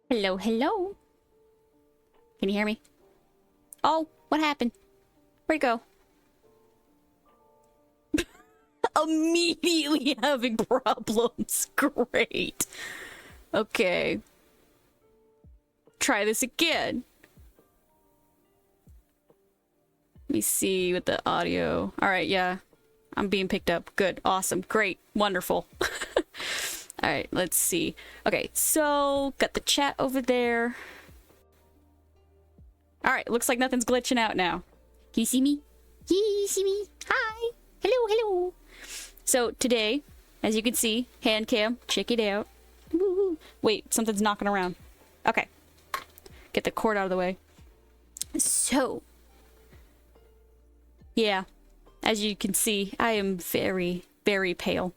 Hello, hello. Can you hear me? Oh, what happened? Where'd it go? Immediately having problems. Great. Okay. Try this again. Let me see with the audio. Alright, yeah. I'm being picked up. Good. Awesome. Great. Wonderful. Alright, let's see. Okay, so got the chat over there. Alright, looks like nothing's glitching out now. Can you see me? Can you see me? Hi. Hello, hello. So today, as you can see, Handcam, check it out. Woo-hoo. Wait, something's knocking around. Okay. Get the cord out of the way. So, yeah, as you can see, I am very, very pale.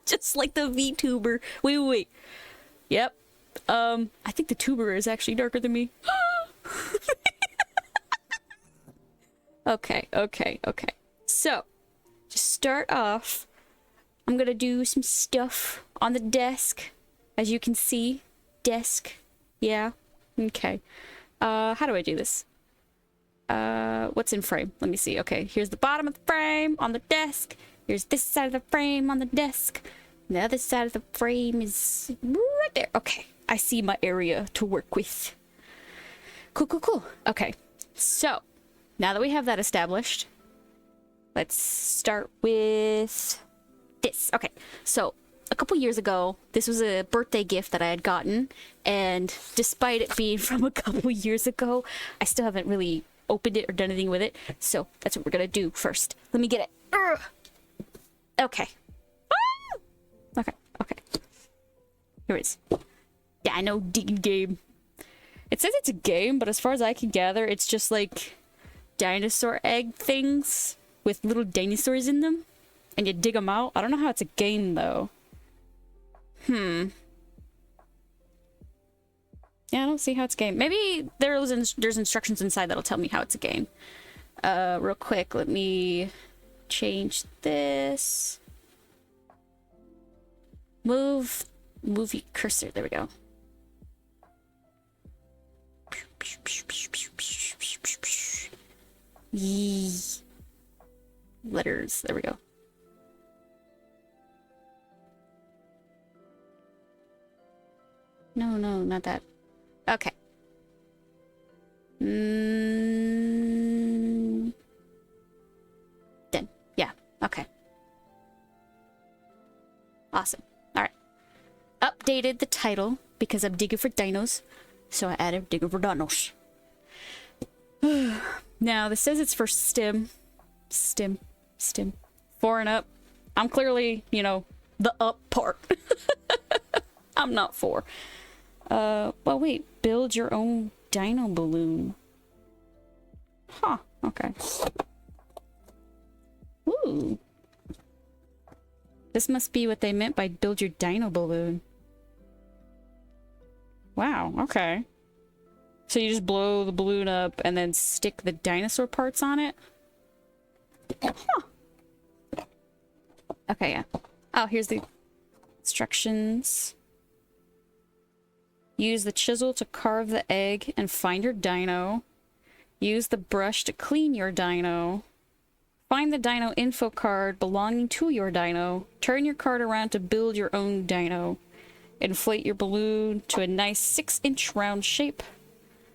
Just like the VTuber. Wait. Yep. I think the tuber is actually darker than me. Okay. So, to start off, I'm gonna do some stuff on the desk. As you can see, desk. Yeah. Okay. How do I do this? What's in frame? Let me see. Okay, here's the bottom of the frame on the desk. Here's this side of the frame on the desk. And the other side of the frame is right there. Okay, I see my area to work with. Cool. Okay, so now that we have that established, let's start with this. Okay, so a couple years ago, this was a birthday gift that I had gotten, and despite it being from a couple years ago, I still haven't really opened it or done anything with it, so that's what we're gonna do first. Let me get it. Urgh. Okay. Okay. Here it is. Yeah, I know, Diggin game. It says it's a game, but as far as I can gather, it's just like dinosaur egg things with little dinosaurs in them, and you dig them out. I don't know how it's a game, though. Yeah, I don't see how it's a game. Maybe there's instructions inside that'll tell me how it's a game. Real quick, let me change this. Move your cursor. There we go. Yee. Letters. There we go. No, not that. Okay. Done. Yeah. Okay. Awesome. Alright. Updated the title because I'm digging for dinos. So I added Diggin For Dinos. Now, this says it's for STEM. STEM. 4 and up. I'm clearly, the up part. I'm not 4. Well, wait. Build your own dino balloon. Huh. Okay. Ooh. This must be what they meant by build your dino balloon. Wow. Okay. So you just blow the balloon up and then stick the dinosaur parts on it? Huh. Okay, yeah. Oh, here's the instructions. Use the chisel to carve the egg and find your dino. Use the brush to clean your dino. Find the dino info card belonging to your dino. Turn your card around to build your own dino. Inflate your balloon to a nice 6-inch round shape.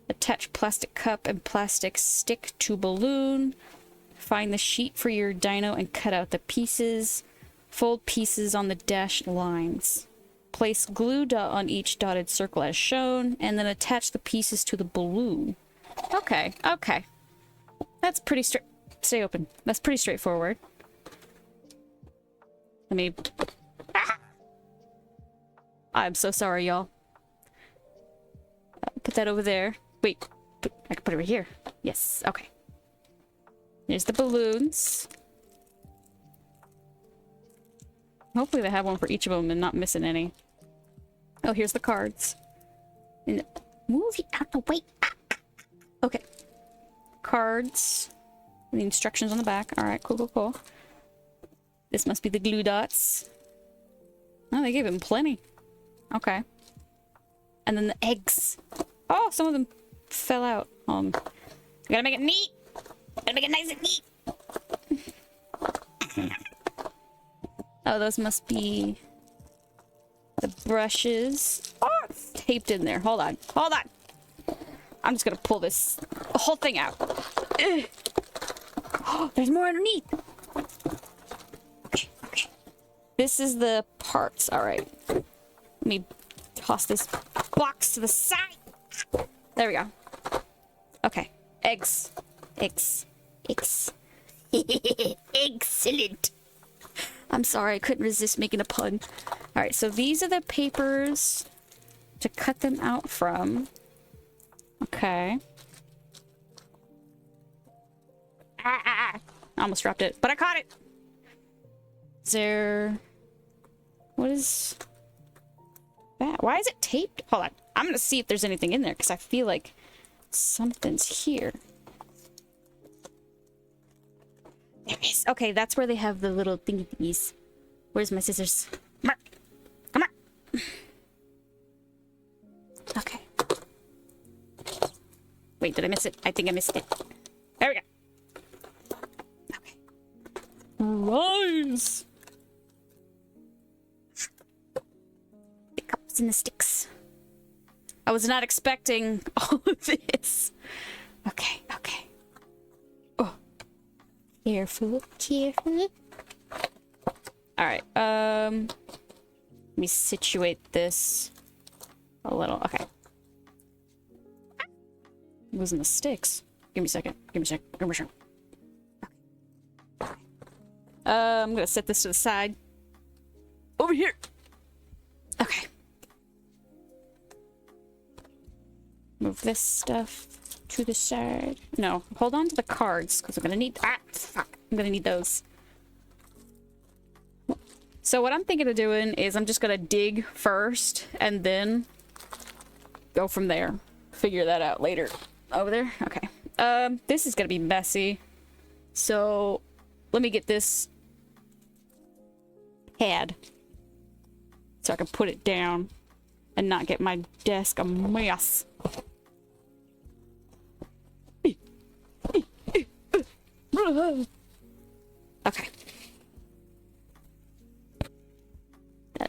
Attach plastic cup and plastic stick to balloon. Find the sheet for your dino and cut out the pieces. Fold pieces on the dashed lines. Place glue dot on each dotted circle as shown, and then attach the pieces to the balloon. Okay. That's pretty straight. Stay open. That's pretty straightforward. Let me... I'm so sorry, y'all. Put that over there. Wait, I can put it right here. Yes, okay. There's the balloons. Hopefully they have one for each of them and not missing any. Oh, here's the cards. And move it out the way. Okay. Cards. The instructions on the back. Alright, cool. This must be the glue dots. Oh, they gave him plenty. Okay. And then the eggs. Oh, some of them fell out. I gotta make it neat. Gotta make it nice and neat. Oh, those must be the brushes. Oh, it's taped in there. Hold on. Hold on. I'm just gonna pull this whole thing out. Ugh. Oh, there's more underneath. Okay, okay. This is the parts. All right. Let me toss this box to the side. There we go. Okay. Eggs. Eggs. Eggs. Excellent. I'm sorry, I couldn't resist making a pun. All right, so these are the papers to cut them out from. Okay. I almost dropped it, but I caught it. Is there... What is that? Why is it taped? Hold on. I'm gonna see if there's anything in there, because I feel like something's here. There is. Okay, that's where they have the little thingy thingies. Where's my scissors? Come on. Come on. Okay. Wait, did I miss it? I think I missed it. There we go. Okay. Rise! The cups and the sticks. I was not expecting all of this. Okay, okay. Oh. Careful, careful. Alright, let me situate this a little. Okay. Losing the sticks. Give me a second. Give me a second. Give me a second. Okay. I'm gonna set this to the side. Over here. Okay. Move this stuff to the side. No, hold on to the cards because I'm gonna need. Ah, fuck! I'm gonna need those. So what I'm thinking of doing is I'm just gonna dig first and then go from there. Figure that out later. Over there? Okay. This is gonna be messy. So let me get this pad so I can put it down and not get my desk a mess. Okay.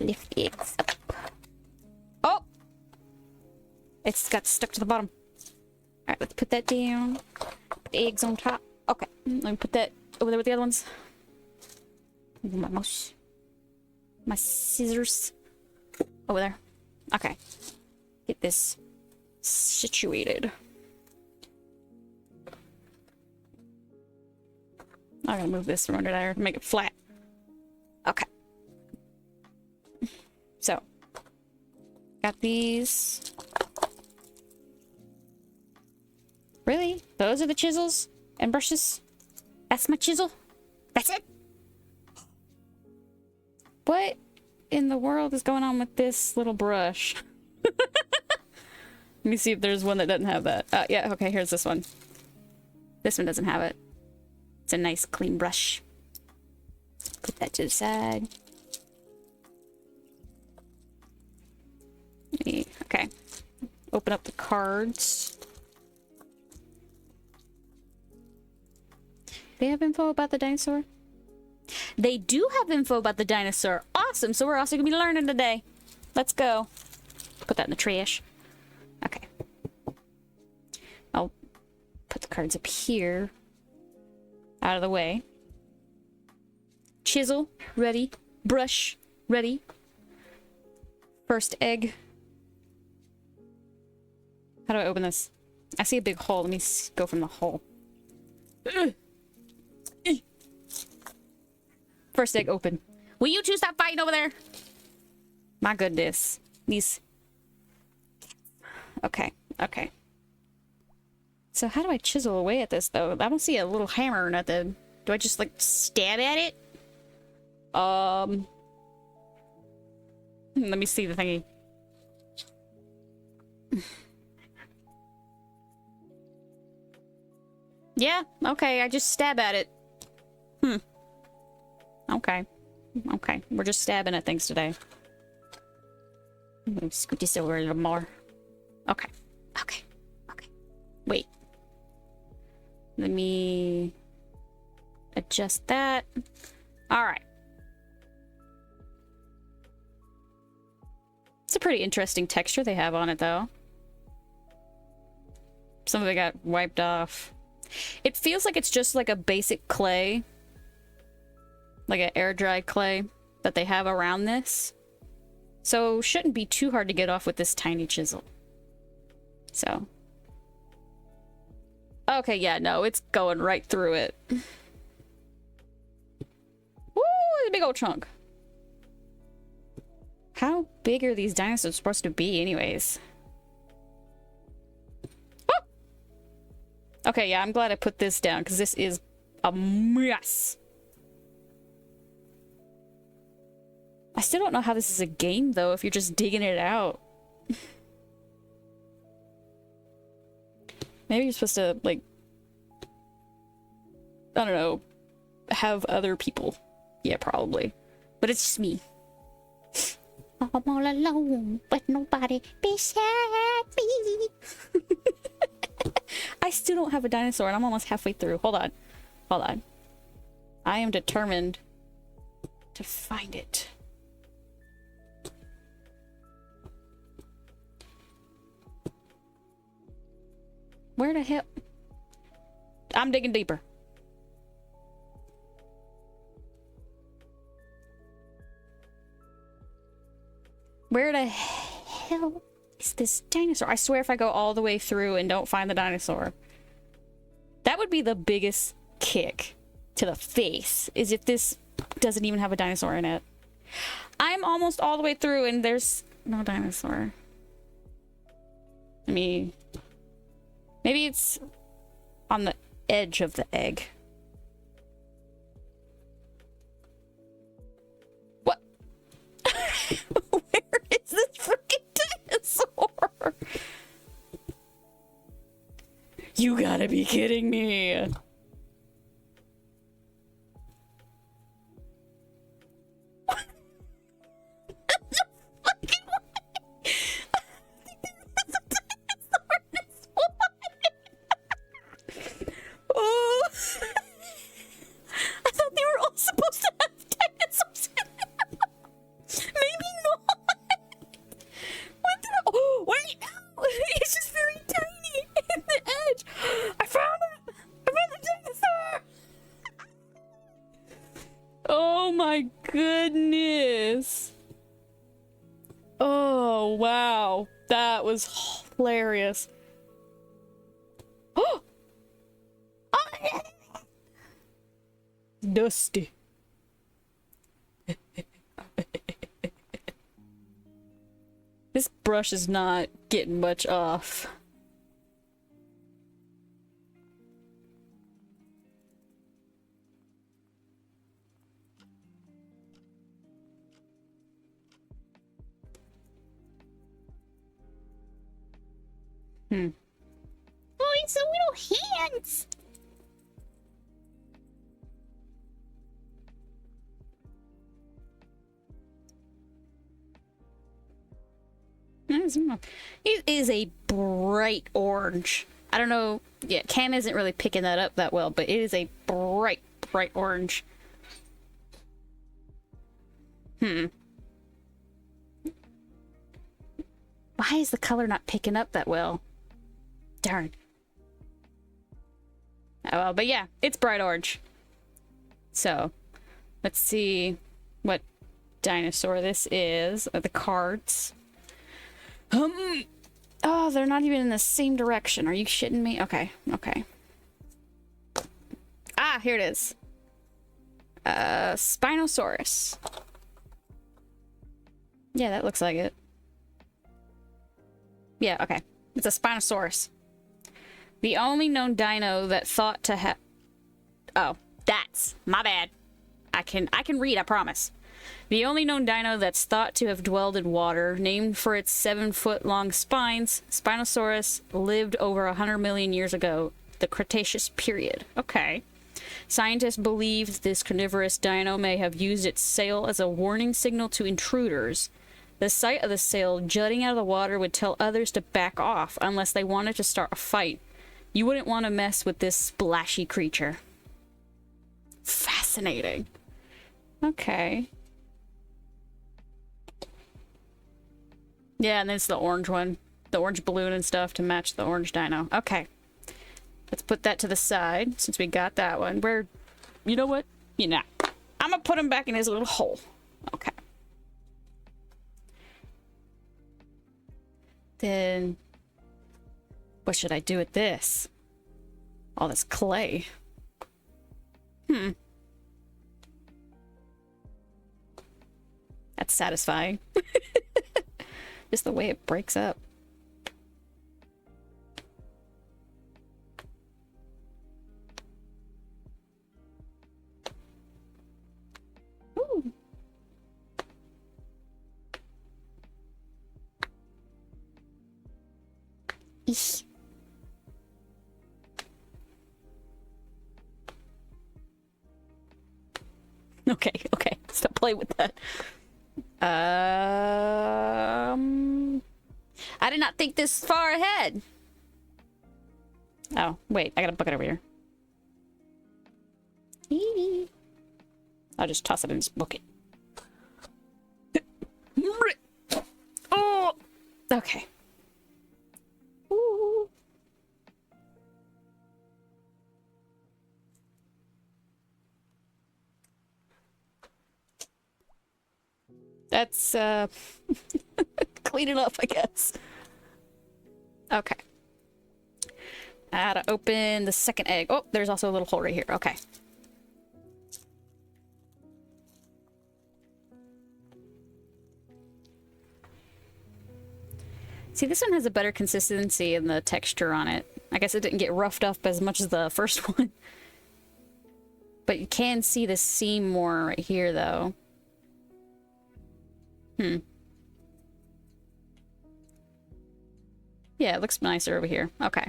Lift the eggs up. Oh! It's got stuck to the bottom. Alright, let's put that down. Put the eggs on top. Okay, let me put that over there with the other ones. My mouse. My scissors. Over there. Okay. Get this situated. I'm gonna move this from under there to make it flat. Okay. So, got these. Really? Those are the chisels and brushes? That's my chisel? That's it? What in the world is going on with this little brush? Let me see if there's one that doesn't have that. Yeah, okay, here's this one. This one doesn't have it. It's a nice clean brush. Put that to the side. Okay. Open up the cards. They have info about the dinosaur? They do have info about the dinosaur. Awesome. So we're also going to be learning today. Let's go. Put that in the trash. Okay. I'll put the cards up here. Out of the way. Chisel, ready. Brush, ready. First egg. How do I open this? I see a big hole. Let me go from the hole. First egg open. Will you two stop fighting over there? My goodness. These. Okay, okay. So how do I chisel away at this, though? I don't see a little hammer or nothing. Do I just, like, stab at it? Let me see the thingy. Yeah, okay, I just stab at it. Okay. Okay, we're just stabbing at things today. Let me scoot this over a little more. Okay. Okay. Okay. Wait. Let me adjust that. All right. It's a pretty interesting texture they have on it, though. Some of it got wiped off. It feels like it's just like a basic clay. Like an air-dried clay that they have around this. So shouldn't be too hard to get off with this tiny chisel. So. Okay, yeah, no, it's going right through it. Woo, it's a big old chunk. How big are these dinosaurs supposed to be anyways? Oh! Okay, yeah, I'm glad I put this down because this is a mess. I still don't know how this is a game, though, if you're just digging it out. Maybe you're supposed to, like, I don't know, have other people. Yeah, probably. But it's just me. I'm all alone, but nobody beside me. I still don't have a dinosaur, and I'm almost halfway through. Hold on. Hold on. I am determined to find it. Where the hell? I'm digging deeper. Where the hell is this dinosaur? I swear if I go all the way through and don't find the dinosaur, that would be the biggest kick to the face, is if this doesn't even have a dinosaur in it. I'm almost all the way through and there's no dinosaur. I mean... maybe it's on the edge of the egg. What? Where is this freaking dinosaur? You gotta be kidding me. Oh, I thought they were all supposed to have dinosaurs in them. Maybe not. What did I... oh, wait, no. It's just very tiny in the edge. I found it. I found the dinosaur. Oh my goodness. Oh, wow. That was hilarious. Oh! Dusty. This brush is not getting much off. Oh, it's a little hands. It is a bright orange. I don't know. Yeah, Cam isn't really picking that up that well, but it is a bright, bright orange. Why is the color not picking up that well? Darn. Oh well, but yeah, it's bright orange. So, let's see what dinosaur this is. The cards. Oh, they're not even in the same direction. Are you shitting me? Okay, okay. Ah, here it is. Spinosaurus. Yeah, that looks like it. Yeah, okay. It's a Spinosaurus. The only known dino that thought to have... oh, that's... my bad. I can read, I promise. The only known dino that's thought to have dwelled in water, named for its 7-foot-long spines, Spinosaurus lived over 100 million years ago, the Cretaceous period. Okay. Scientists believe this carnivorous dino may have used its sail as a warning signal to intruders, The sight of the sail jutting out of the water would tell others to back off unless they wanted to start a fight. You wouldn't want to mess with this splashy creature. Fascinating. Okay. Yeah, and there's the orange one. The orange balloon and stuff to match the orange dino. Okay. Let's put that to the side since we got that one. Where, you know what? You know, I'm gonna put him back in his little hole. Okay. Then, what should I do with this? All this clay. That's satisfying. Just the way it breaks up. Ooh. Eesh. Okay, okay. Stop playing with that. I did not think this far ahead. Oh, wait. I got a bucket over here. I'll just toss it in this bucket. Oh! Okay. Ooh. That's, clean it up, I guess. Okay. I gotta open the second egg. Oh, there's also a little hole right here. Okay. See, this one has a better consistency in the texture on it. I guess it didn't get roughed up as much as the first one. But you can see the seam more right here, though. Yeah, it looks nicer over here. Okay.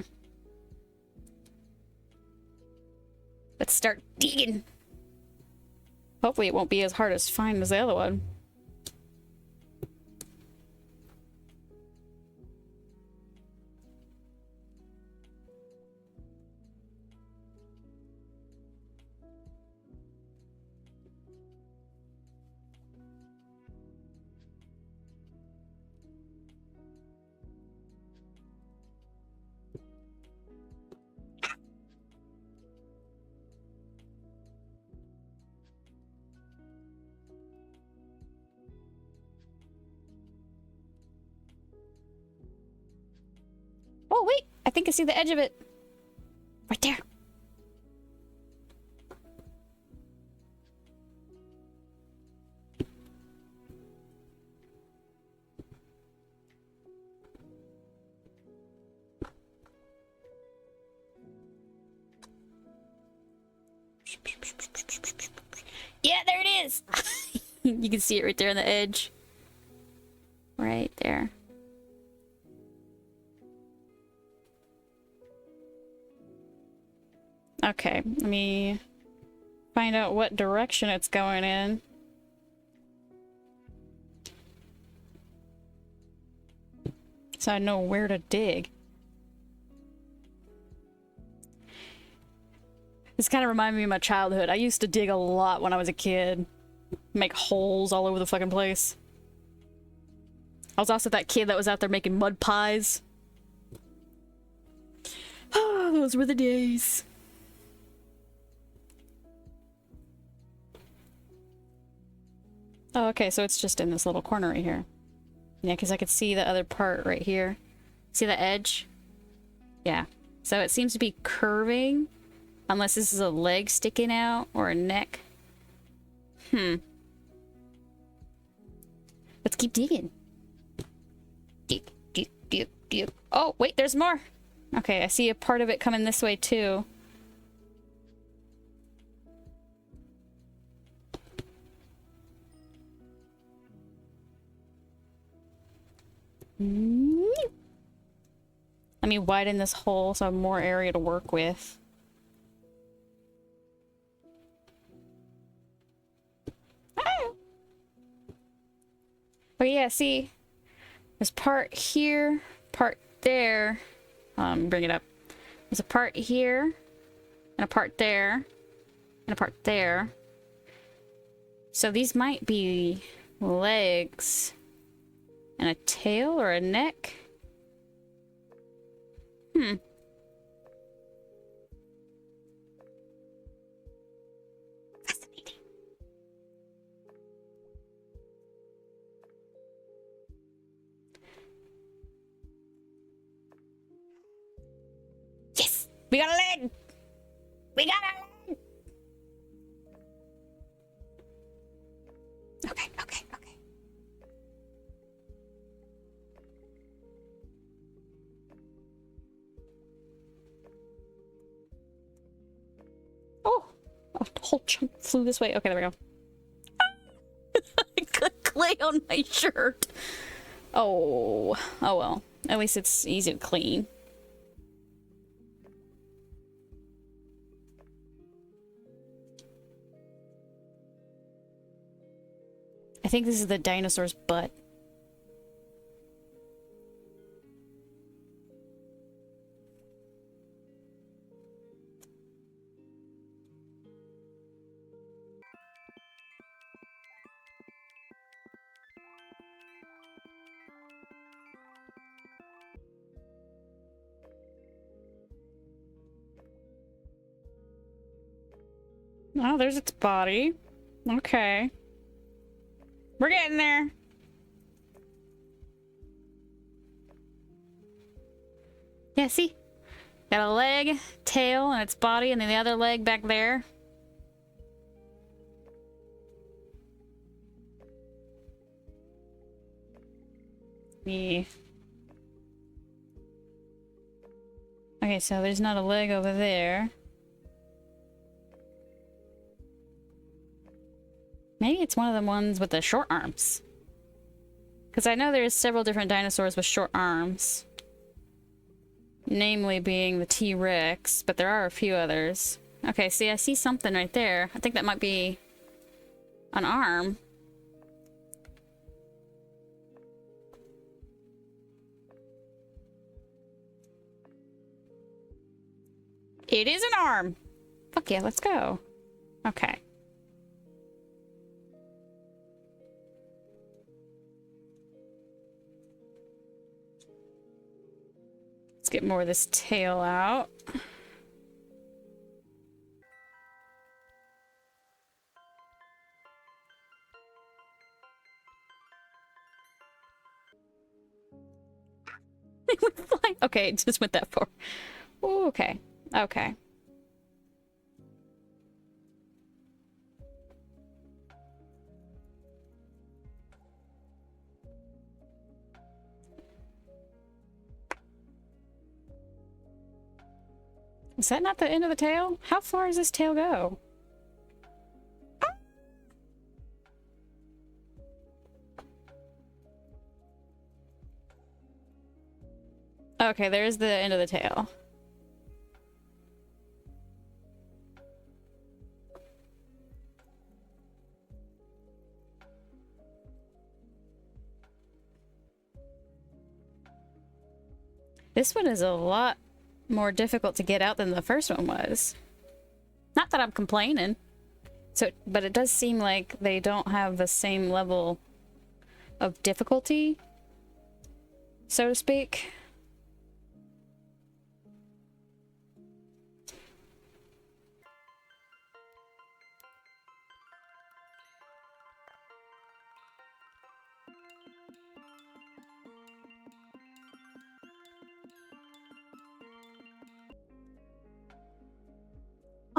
Let's start digging. Hopefully it won't be as hard to find as the other one. Oh, wait! I think I see the edge of it. Right there. Yeah, there it is! You can see it right there on the edge. Right there. Okay, let me find out what direction it's going in. So I know where to dig. This kind of reminded me of my childhood. I used to dig a lot when I was a kid. Make holes all over the fucking place. I was also that kid that was out there making mud pies. Oh, those were the days. Oh, okay, so it's just in this little corner right here. Yeah, because I could see the other part right here. See the edge? Yeah. So it seems to be curving. Unless this is a leg sticking out or a neck. Let's keep digging. Dig, dig, dig, dig. Oh, wait, there's more. Okay, I see a part of it coming this way too. Let me widen this hole so I have more area to work with. But yeah, see, there's part here, part there. Bring it up. There's a part here, and a part there, and a part there. So these might be legs and a tail or a neck. Fascinating. Yes! We got a leg! We got a leg! Okay, okay, okay. Oh! A whole chunk flew this way. Okay, there we go. I got clay on my shirt. Oh. Oh well. At least it's easy to clean. I think this is the dinosaur's butt. Oh, there's its body. Okay. We're getting there. Yeah, see? Got a leg, tail, and its body, and then the other leg back there. Yeah. Okay, so there's not a leg over there. Maybe it's one of the ones with the short arms. Because I know there's several different dinosaurs with short arms. Namely being the T-Rex, but there are a few others. Okay, see, I see something right there. I think that might be an arm. It is an arm! Fuck yeah, let's go. Okay. Let's get more of this tail out. It went flying. Okay, it just went that far. Ooh, okay. Okay. Is that not the end of the tail? How far does this tail go? Okay, there's the end of the tail. This one is a lot more difficult to get out than the first one was. Not that I'm complaining. So, but it does seem like they don't have the same level of difficulty, so to speak.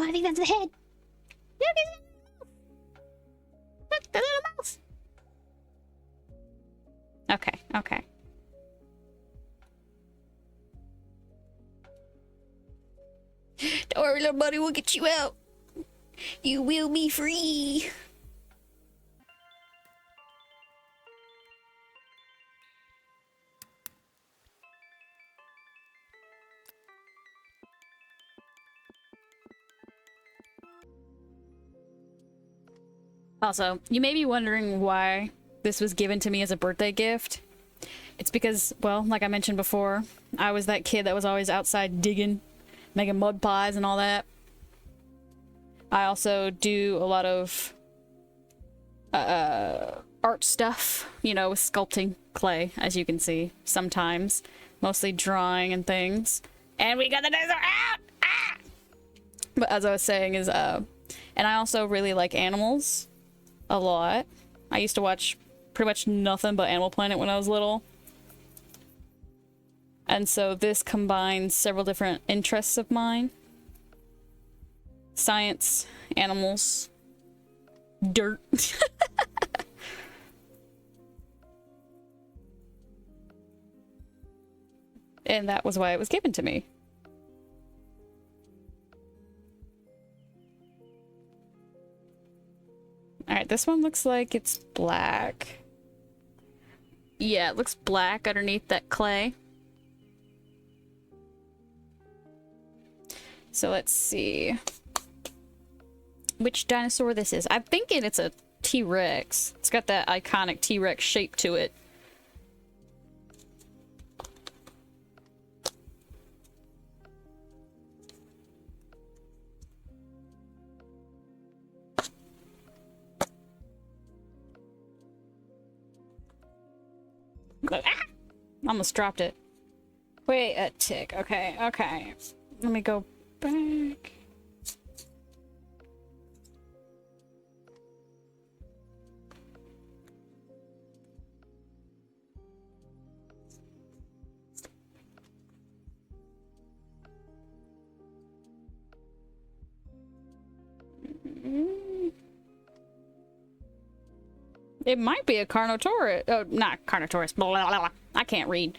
Oh, I think that's the head. Look at it. Look, the little mouse. Okay, okay. Don't worry, little buddy, we'll get you out. You will be free. Also, you may be wondering why this was given to me as a birthday gift. It's because, well, like I mentioned before, I was that kid that was always outside digging, making mud pies and all that. I also do a lot of art stuff, you know, with sculpting clay, as you can see, sometimes. Mostly drawing and things. And we got the dinosaur out! Ah! But as I was saying is, and I also really like animals a lot. I used to watch pretty much nothing but Animal Planet when I was little. And so this combines several different interests of mine. Science, animals, dirt. And that was why it was given to me. Alright, this one looks like it's black. Yeah, it looks black underneath that clay. So let's see which dinosaur this is. I'm thinking it's a T-Rex. It's got that iconic T-Rex shape to it. Ah! Almost dropped it. Wait a tick. Okay, okay. Let me go back. It might be a Carnotaurus. Oh, not Carnotaurus. Blah, blah, blah. I can't read.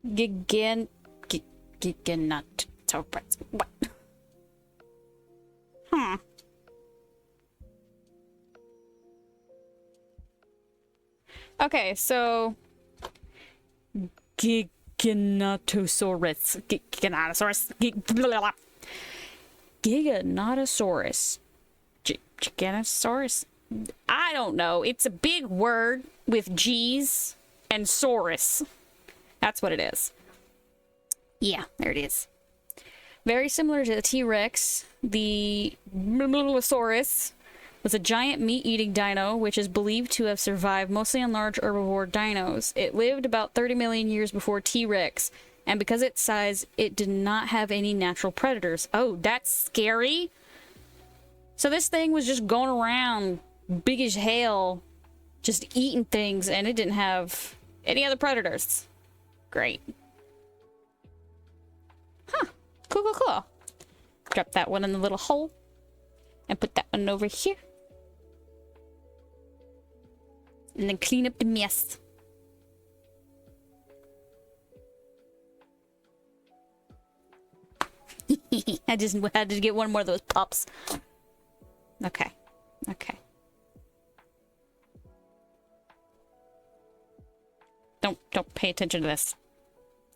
Giganotosaurus. What? Huh. Okay, so Giganotosaurus. Giganotosaurus. Giganotosaurus. I don't know. It's a big word with G's and saurus. That's what it is. Yeah, there it is. Very similar to the T-Rex, the Saurus was a giant meat-eating dino which is believed to have survived mostly on large herbivore dinos. It lived about 30 million years before T-Rex, and because of its size, it did not have any natural predators. Oh, that's scary. So this thing was just going around big as hell, just eating things, and it didn't have any other predators. Great. Huh. Cool, cool, cool. Drop that one in the little hole. And put that one over here. And then clean up the mess. I just had to get one more of those pops. Okay. Okay. Don't pay attention to this.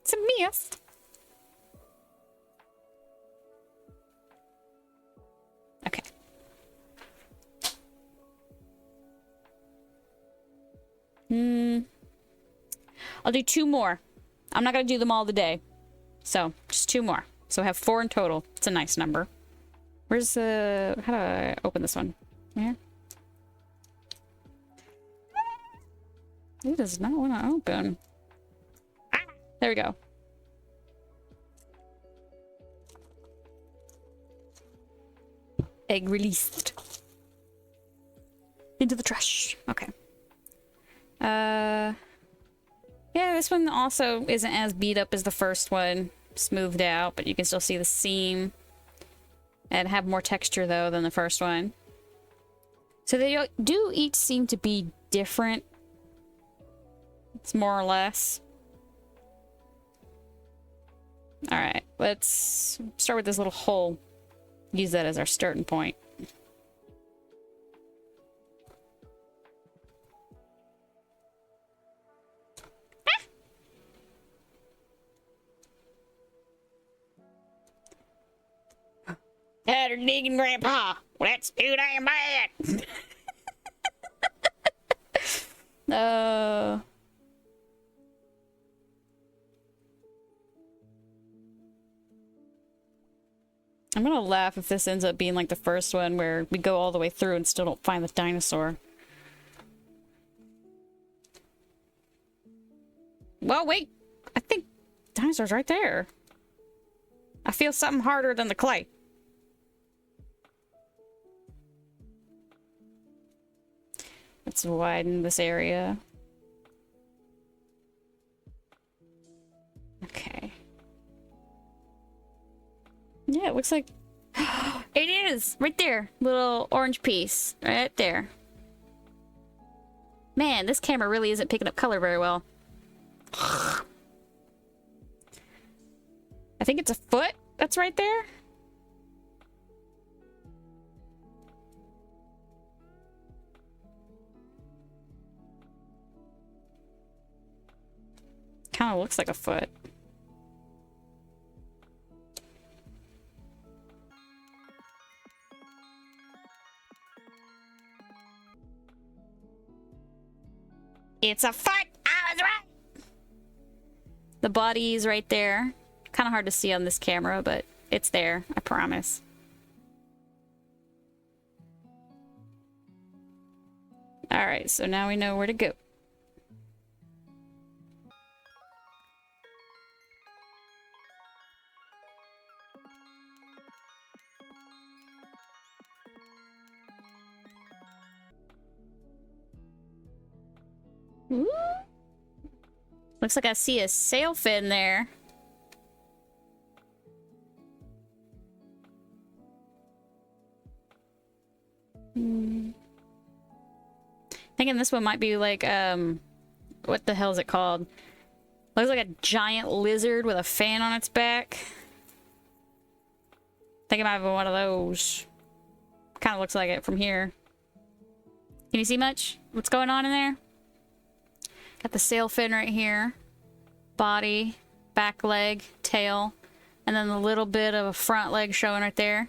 It's a mess. Okay. I'll do 2 more. I'm not gonna do them all today. So, just 2 more. So I have 4 in total. It's a nice number. Where's the... How do I open this one? Here? It does not want to open. Ah, there we go. Egg released. Into the trash. Okay. Yeah, this one also isn't as beat up as the first one. Smoothed out, but you can still see the seam. And have more texture, though, than the first one. So they do each seem to be different. It's more or less. Alright, let's start with this little hole. Use that as our starting point. Better digging, Grandpa. Well, that's too damn bad. Uh... I'm gonna laugh if this ends up being like the first one where we go all the way through and still don't find the dinosaur. Well, wait! I think dinosaur's right there. I feel something harder than the clay. Let's widen this area. Okay. Yeah, it looks like... It is! Right there! Little orange piece. Right there. Man, this camera really isn't picking up color very well. I think it's a foot that's right there. Kind of looks like a foot. It's a foot! I was right! The body's right there. Kind of hard to see on this camera, but it's there, I promise. Alright, so now we know where to go. Ooh. Looks like I see a sail fin there. Thinking this one might be like, what the hell is it called? Looks like a giant lizard with a fan on its back. Think it might be one of those. Kind of looks like it from here. Can you see much? What's going on in there? Got the sail fin right here. Body, back leg, tail, and then a little bit of a front leg showing right there.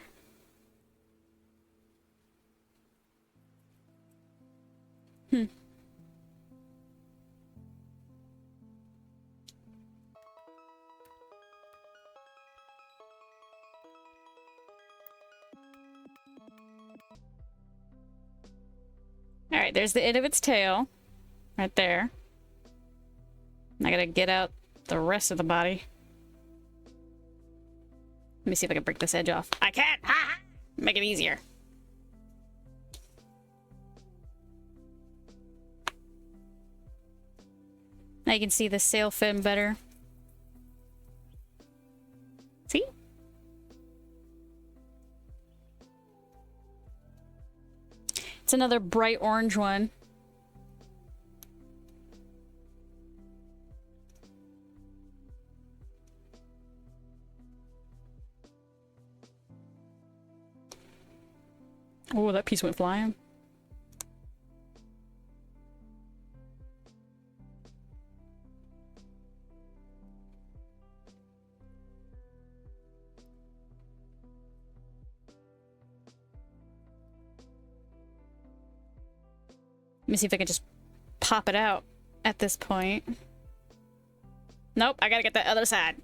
Alright, there's the end of its tail. Right there. I gotta get out the rest of the body. Let me see if I can break this edge off. I can! Ha! Make it easier. Now you can see the sail fin better. See? It's another bright orange one. Oh, that piece went flying. Let me see if I can just pop it out at this point. Nope, I gotta get the other side.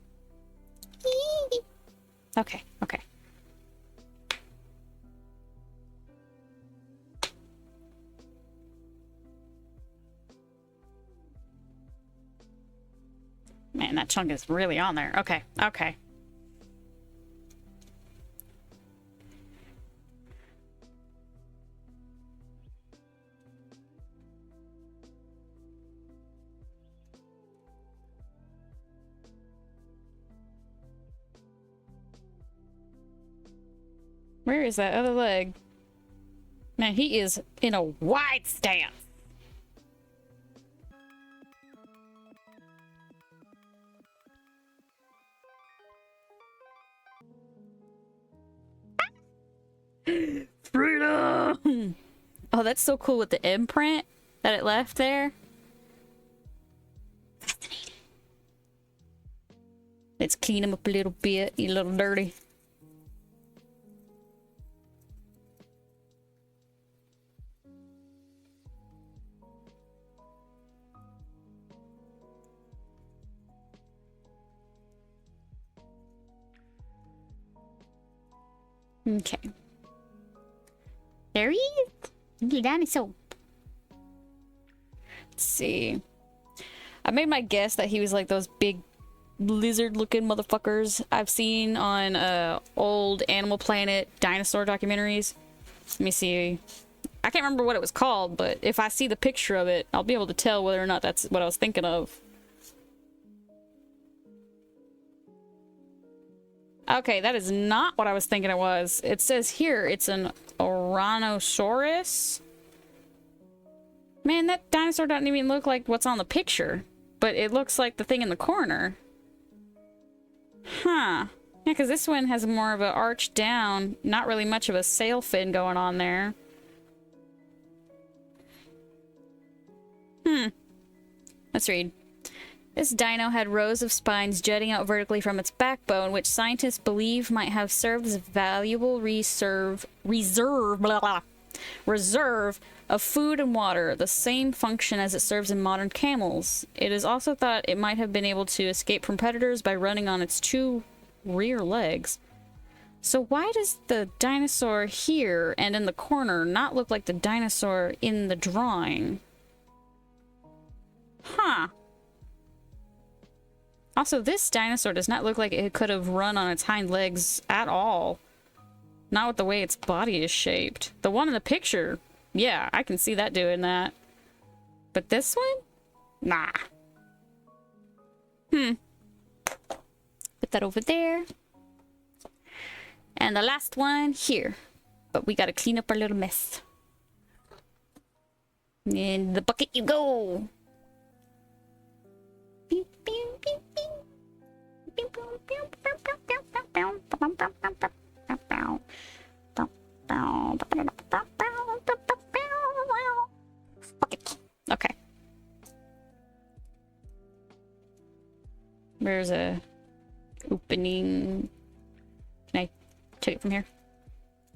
Okay, okay. Man, that chunk is really on there. Okay, okay. Where is that other leg? Man, he is in a wide stance. Freedom! Oh, that's so cool with the imprint that it left there. Fascinating. Let's clean him up a little bit. He's a little dirty. Okay. There he is. Little dinosaur. Let's see. I made my guess that he was like those big lizard-looking motherfuckers I've seen on old Animal Planet dinosaur documentaries. Let me see. I can't remember what it was called, but if I see the picture of it, I'll be able to tell whether or not that's what I was thinking of. Okay, that is not what I was thinking it was. It says here it's an Oranosaurus. Man, that dinosaur doesn't even look like what's on the picture, but it looks like the thing in the corner. Huh. Yeah, because this one has more of an arch down, not really much of a sail fin going on there. Let's read. This dino had rows of spines jutting out vertically from its backbone, which scientists believe might have served as a valuable reserve of food and water, the same function as it serves in modern camels. It is also thought it might have been able to escape from predators by running on its two rear legs. So why does the dinosaur here and in the corner not look like the dinosaur in the drawing? Huh. Also, this dinosaur does not look like it could have run on its hind legs at all. Not with the way its body is shaped. The one in the picture, yeah, I can see that doing that. But this one? Nah. Put that over there. And the last one here. But we gotta clean up our little mess. In the bucket you go! Okay. There's a opening. Can I take it from here?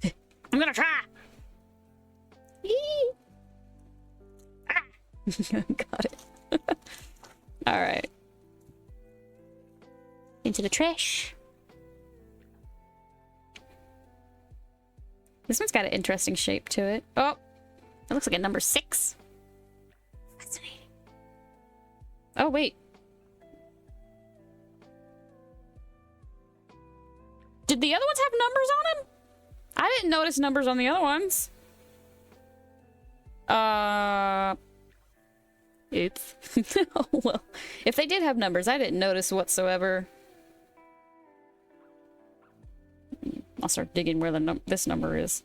I'm gonna try. Got it. All right. Into the trash. This one's got an interesting shape to it. Oh, it looks like a number 6. Fascinating. Oh, wait. Did the other ones have numbers on them? I didn't notice numbers on the other ones. Oops. Oh, well, if they did have numbers, I didn't notice whatsoever. I'll start digging where this number is.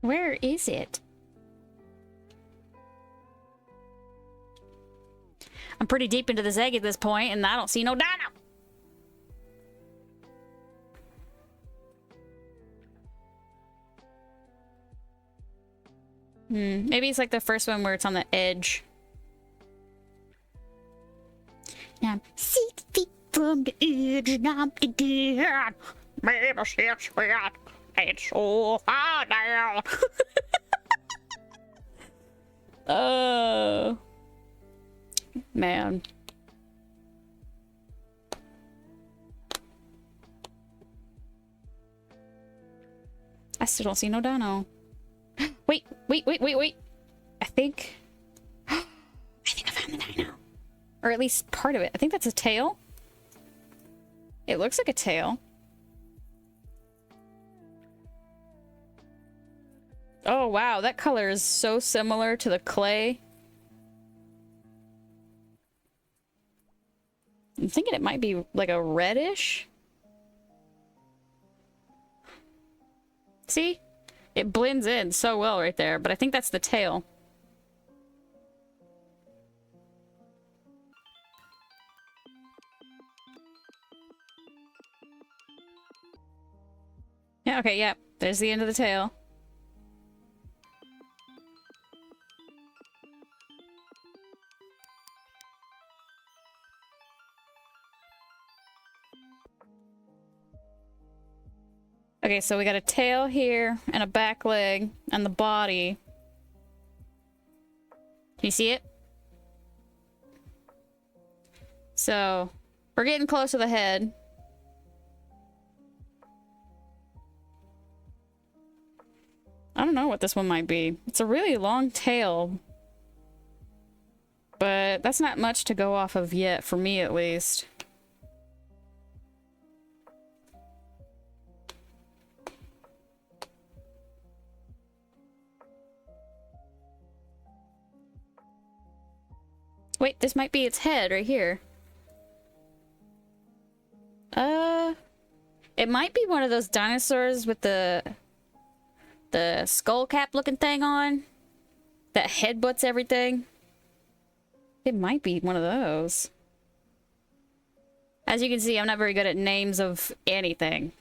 Where is it? I'm pretty deep into this egg at this point, and I don't see no dino. Maybe it's like the first one where it's on the edge. Now I'm 6 feet from the edge, and I'm the dead. Maybe 6 feet. It's so far down. Oh. Man. I still don't see no dino. Wait. I think I found the dino. Or at least part of it. I think that's a tail. It looks like a tail. Oh, wow. That color is so similar to the clay. I'm thinking it might be like a reddish. See? It blends in so well right there, but I think that's the tail. Yeah, okay, yeah. There's the end of the tail. Okay, so we got a tail here, and a back leg, and the body. Can you see it? So, we're getting close to the head. I don't know what this one might be. It's a really long tail. But that's not much to go off of yet, for me at least. Wait, this might be its head right here. It might be one of those dinosaurs with the skull cap looking thing on that headbutts everything. It might be one of those. As you can see, I'm not very good at names of anything.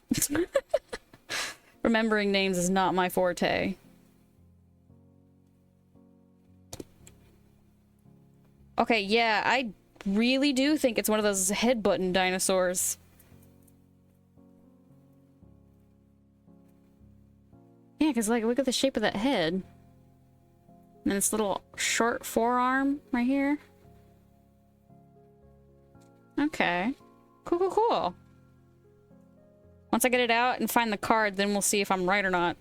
Remembering names is not my forte. Okay, yeah, I really do think it's one of those headbutting dinosaurs. Yeah, because, like, look at the shape of that head. And this little short forearm right here. Okay. Cool, cool, cool. Once I get it out and find the card, then we'll see if I'm right or not.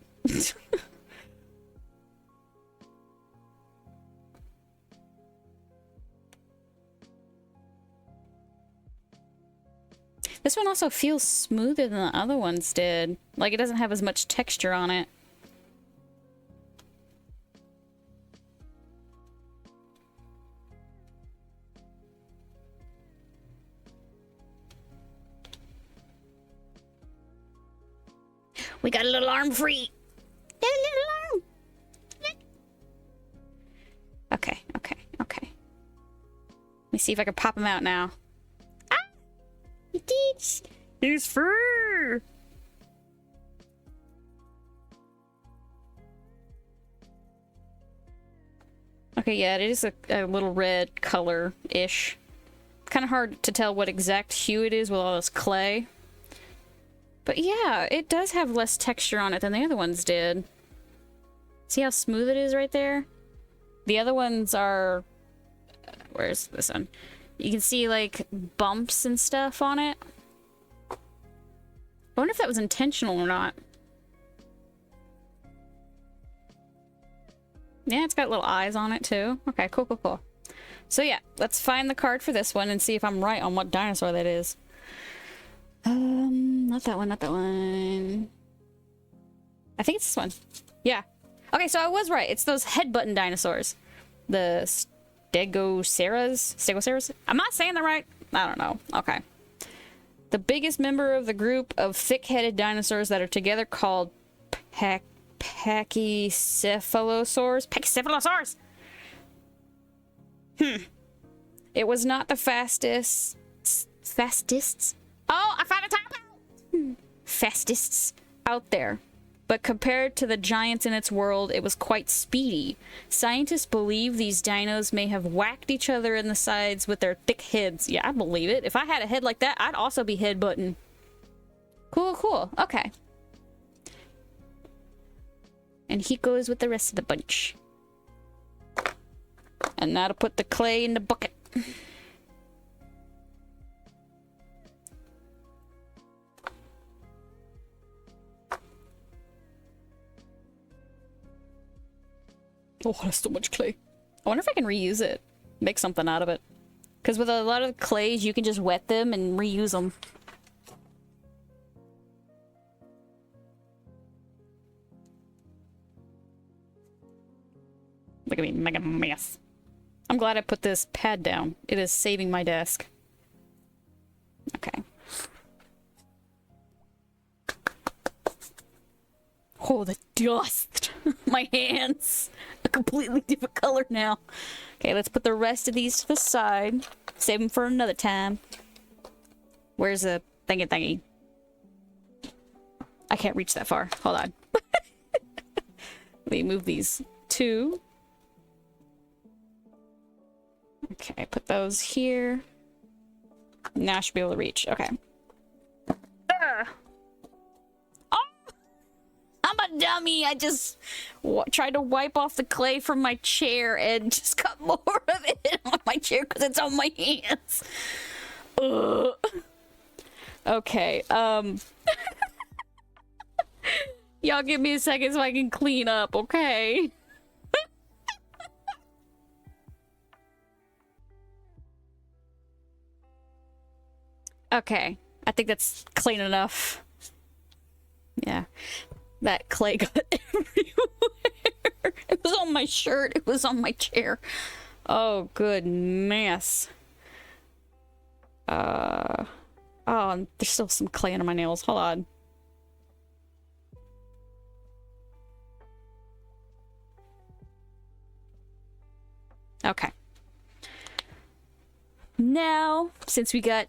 This one also feels smoother than the other ones did. Like, it doesn't have as much texture on it. We got a little arm free. A little arm. Okay, okay, okay. Let me see if I can pop him out now. Ah! He's free! Okay, yeah, it is a little red color-ish. Kind of hard to tell what exact hue it is with all this clay. But yeah, it does have less texture on it than the other ones did. See how smooth it is right there? The other ones are... Where's this one? You can see, like, bumps and stuff on it. I wonder if that was intentional or not. Yeah, it's got little eyes on it, too. Okay, cool, cool, cool. So yeah, let's find the card for this one and see if I'm right on what dinosaur that is. Not that one, not that one. I think it's this one. Yeah. Okay, so I was right. It's those head-button dinosaurs. The Stegoceras? I'm not saying that right. I don't know. Okay. The biggest member of the group of thick-headed dinosaurs that are together called Pachycephalosaurs. Pachycephalosaurs! It was not the fastest... Fastest? Oh, I found a typo! Fastest out there. But compared to the giants in its world, it was quite speedy. Scientists believe these dinos may have whacked each other in the sides with their thick heads. Yeah, I believe it. If I had a head like that, I'd also be headbutting. Cool, cool. Okay. And he goes with the rest of the bunch. And now to put the clay in the bucket. Oh, there's so much clay. I wonder if I can reuse it. Make something out of it. Because with a lot of clays, you can just wet them and reuse them. Look at me, make a mess. I'm glad I put this pad down. It is saving my desk. Okay. Oh, the dust! My hands! A completely different color now. Okay, let's put the rest of these to the side. Save them for another time. Where's the thingy? I can't reach that far. Hold on. Let me move these two. Okay, put those here. Now I should be able to reach. Okay. Oh! dummy. I just tried to wipe off the clay from my chair and just got more of it on my chair because it's on my hands. Ugh. Okay, y'all give me a second so I can clean up, okay? Okay, I think that's clean enough. Yeah, that clay got everywhere. It was on my shirt, it was on my chair. Oh, good mess. Oh, and there's still some clay under my nails. Hold on. Okay. Now, since we got,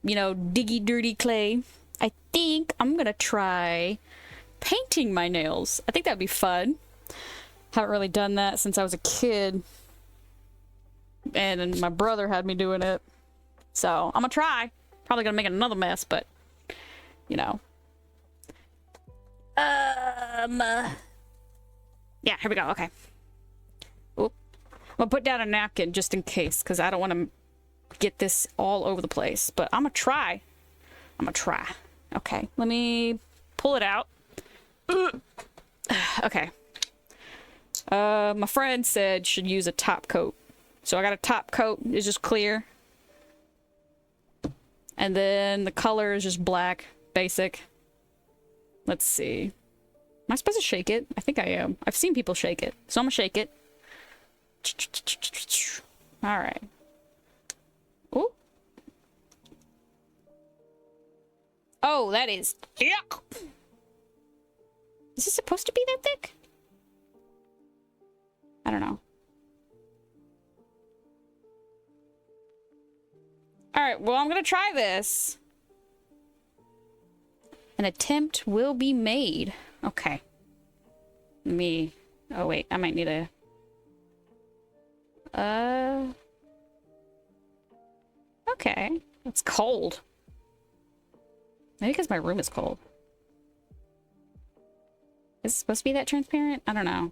you know, diggy dirty clay, I think I'm gonna try painting my nails. I think that'd be fun. Haven't really done that since I was a kid. And my brother had me doing it. So, I'm gonna try. Probably gonna make another mess, but, you know. Yeah, here we go. Okay. Oop. I'm gonna put down a napkin just in case, because I don't want to get this all over the place. But I'm gonna try. I'm gonna try. Okay, let me pull it out. Okay. My friend said should use a top coat. So I got a top coat. It's just clear. And then the color is just black. Basic. Let's see. Am I supposed to shake it? I think I am. I've seen people shake it. So I'm gonna shake it. Alright. Ooh. Oh, that is thick. Is this supposed to be that thick? I don't know. Alright, well, I'm gonna try this. An attempt will be made. Okay. Let me... Oh, wait. I might need a... Okay. It's cold. Maybe because my room is cold. Is it supposed to be that transparent? I don't know.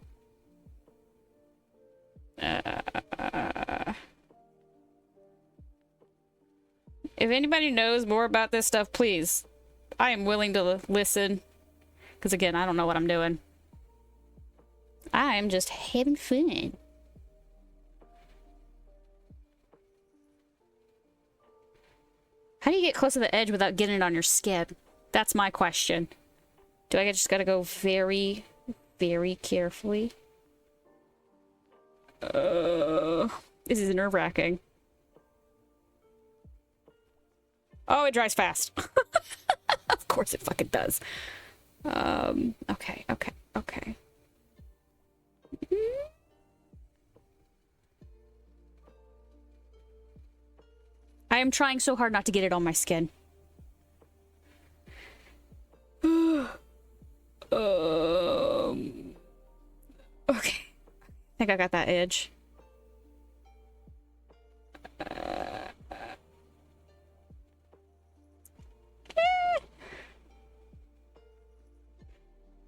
If anybody knows more about this stuff, please. I am willing to listen. Because again, I don't know what I'm doing. I'm just having fun. How do you get close to the edge without getting it on your skin? That's my question. Do I just gotta go very, very carefully? This is nerve-wracking. Oh, it dries fast. Of course it fucking does. Okay. I am trying so hard not to get it on my skin. Okay. I think I got that edge.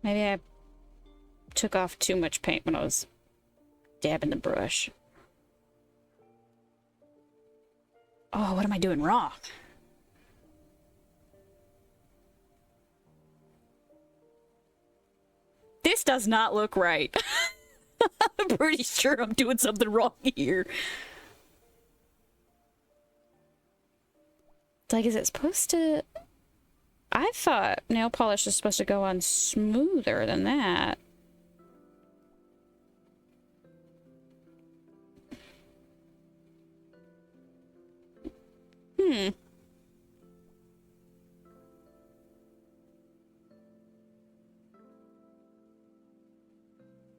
Maybe I took off too much paint when I was dabbing the brush. Oh, what am I doing wrong? This does not look right. I'm pretty sure I'm doing something wrong here. Like, is it supposed to... I thought nail polish is supposed to go on smoother than that.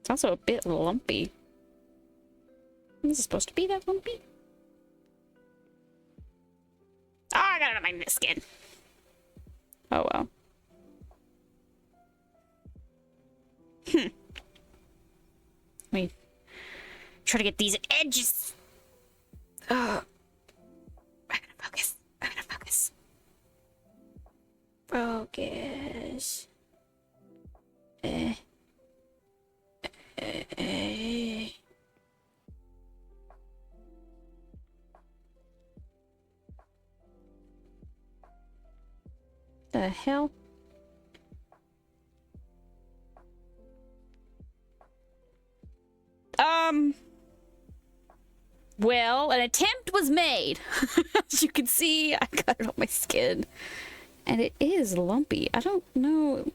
It's also a bit lumpy. Is it supposed to be that lumpy? Oh, I got it on my skin. Oh, well. Let me try to get these edges. Oh. I'm gonna focus. Focus. The hell? Well, an attempt was made. As you can see, I got it on my skin. And it is lumpy. I don't know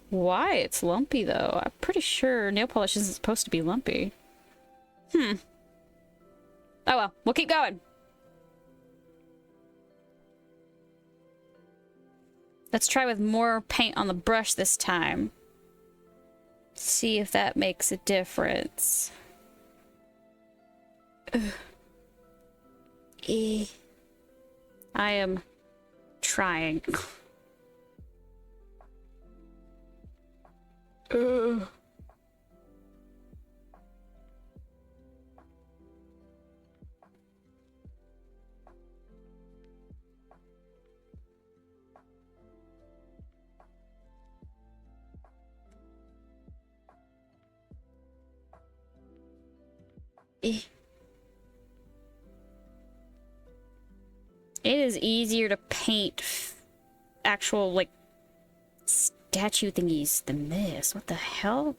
why it's lumpy, though. I'm pretty sure nail polish isn't supposed to be lumpy. Oh well, we'll keep going. Let's try with more paint on the brush this time. See if that makes a difference. I am trying. It is easier to paint actual, like, statue thingies than this. What the hell?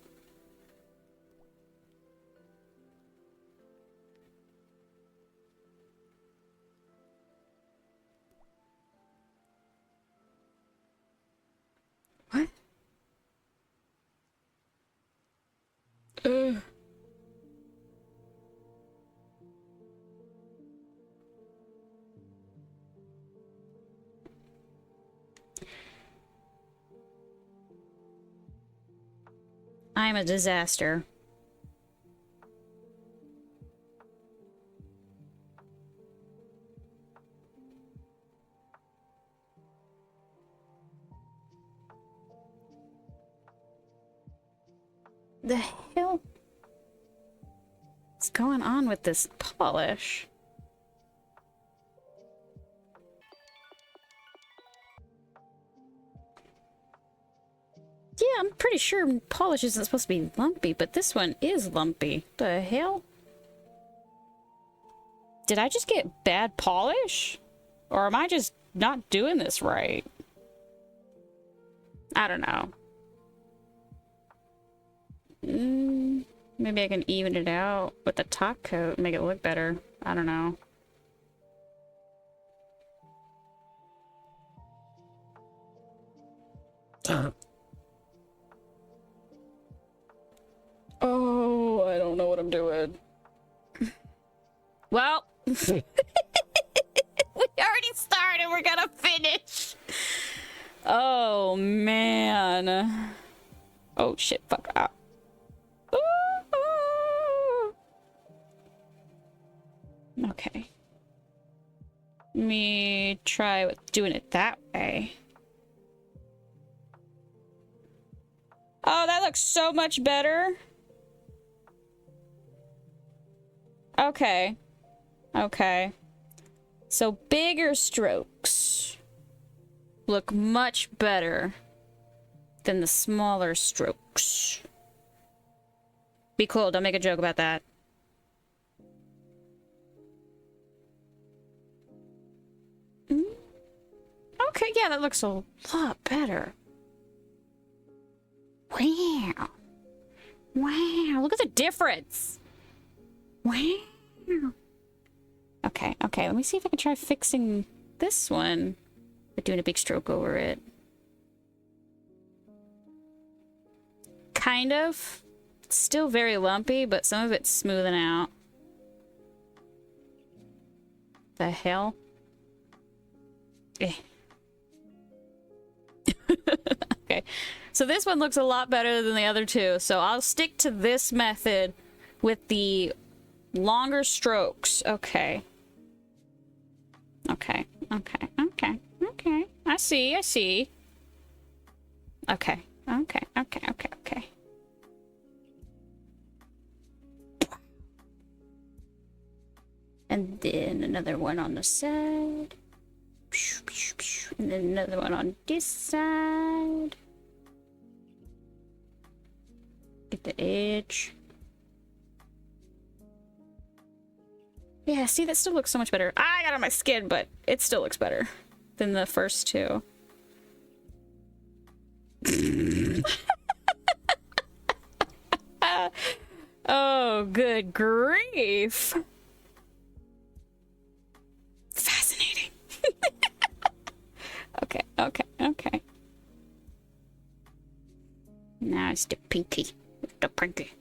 What? I'm a disaster. The hell is going on with this polish? Yeah, I'm pretty sure polish isn't supposed to be lumpy, but this one is lumpy. The hell? Did I just get bad polish? Or am I just not doing this right? I don't know. Maybe I can even it out with the top coat and make it look better. I don't know. Oh, I don't know what I'm doing. Well, we already started. We're gonna finish. Oh, man. Oh, shit. Fuck up. Okay. Let me try with doing it that way. Oh, that looks so much better. Okay. Okay. So bigger strokes look much better than the smaller strokes. Be cool, don't make a joke about that. Okay, yeah, that looks a lot better. Wow. Wow, look at the difference. Wow. Okay, okay, let me see if I can try fixing this one by doing a big stroke over it. Kind of. It's still very lumpy, but some of it's smoothing out. The hell? Eh. Okay, so this one looks a lot better than the other two, so I'll stick to this method with the longer strokes. Okay. Okay, okay, okay, okay. I see, I see. Okay, okay, okay, okay, okay. And then another one on the side. And then another one on this side. Get the edge. Yeah, see, that still looks so much better. I got it on my skin, but it still looks better than the first two. good grief. Fascinating. Okay. Now it's the pinky. The pinky.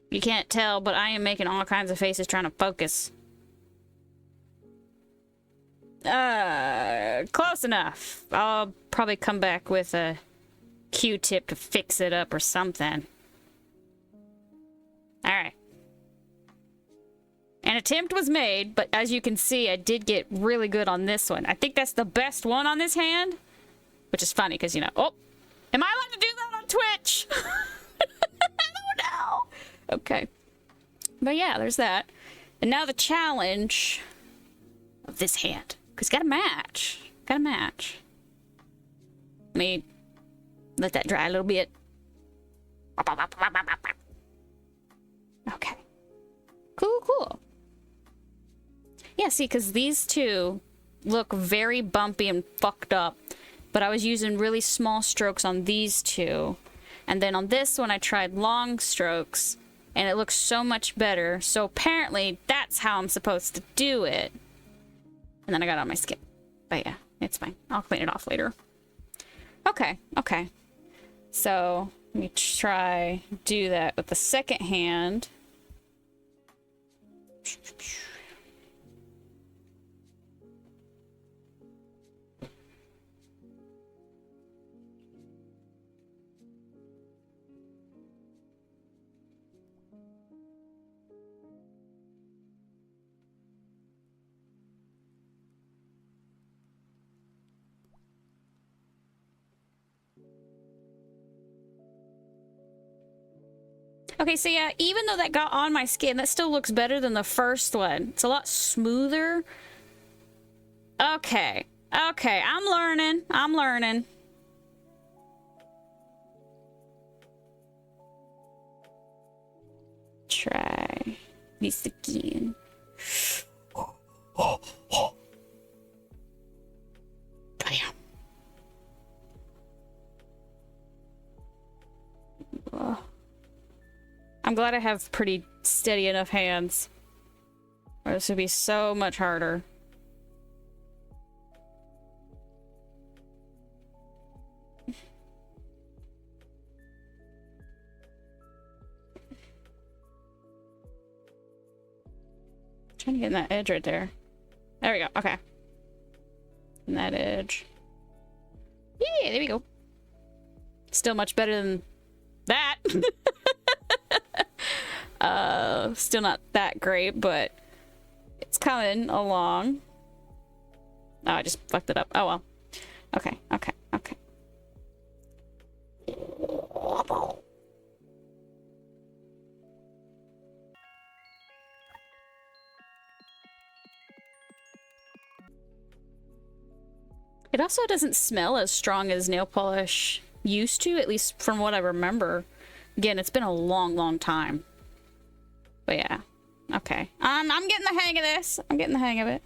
You can't tell, but I am making all kinds of faces trying to focus. Close enough. I'll probably come back with a Q-tip to fix it up or something. Alright. An attempt was made, but as you can see, I did get really good on this one. I think that's the best one on this hand. Which is funny, because, you know... Oh! Am I allowed to do that on Twitch? I don't know! Okay. But yeah, there's that. And now the challenge of this hand. Because gotta match. Gotta match. Let me let that dry a little bit. Okay. Cool. Yeah, see, because these two look very bumpy and fucked up. But I was using really small strokes on these two. And then on this one, I tried long strokes. And it looks so much better. So apparently, that's how I'm supposed to do it. And then I got it on my skin. But yeah, it's fine. I'll clean it off later. Okay. So, let me try do that with the second hand. Okay, so yeah, even though that got on my skin, that still looks better than the first one. It's a lot smoother. Okay, I'm learning. Try this again. Bam. I'm glad I have pretty steady enough hands. Or this would be so much harder. Trying to get in that edge right there. There we go. Okay. In that edge. Yeah, there we go. Still much better than that. Still not that great, but it's coming along. Oh, I just fucked it up. Oh well. Okay. It also doesn't smell as strong as nail polish used to, at least from what I remember. Again, it's been a long time. But yeah. Okay. I'm getting the hang of this. I'm getting the hang of it.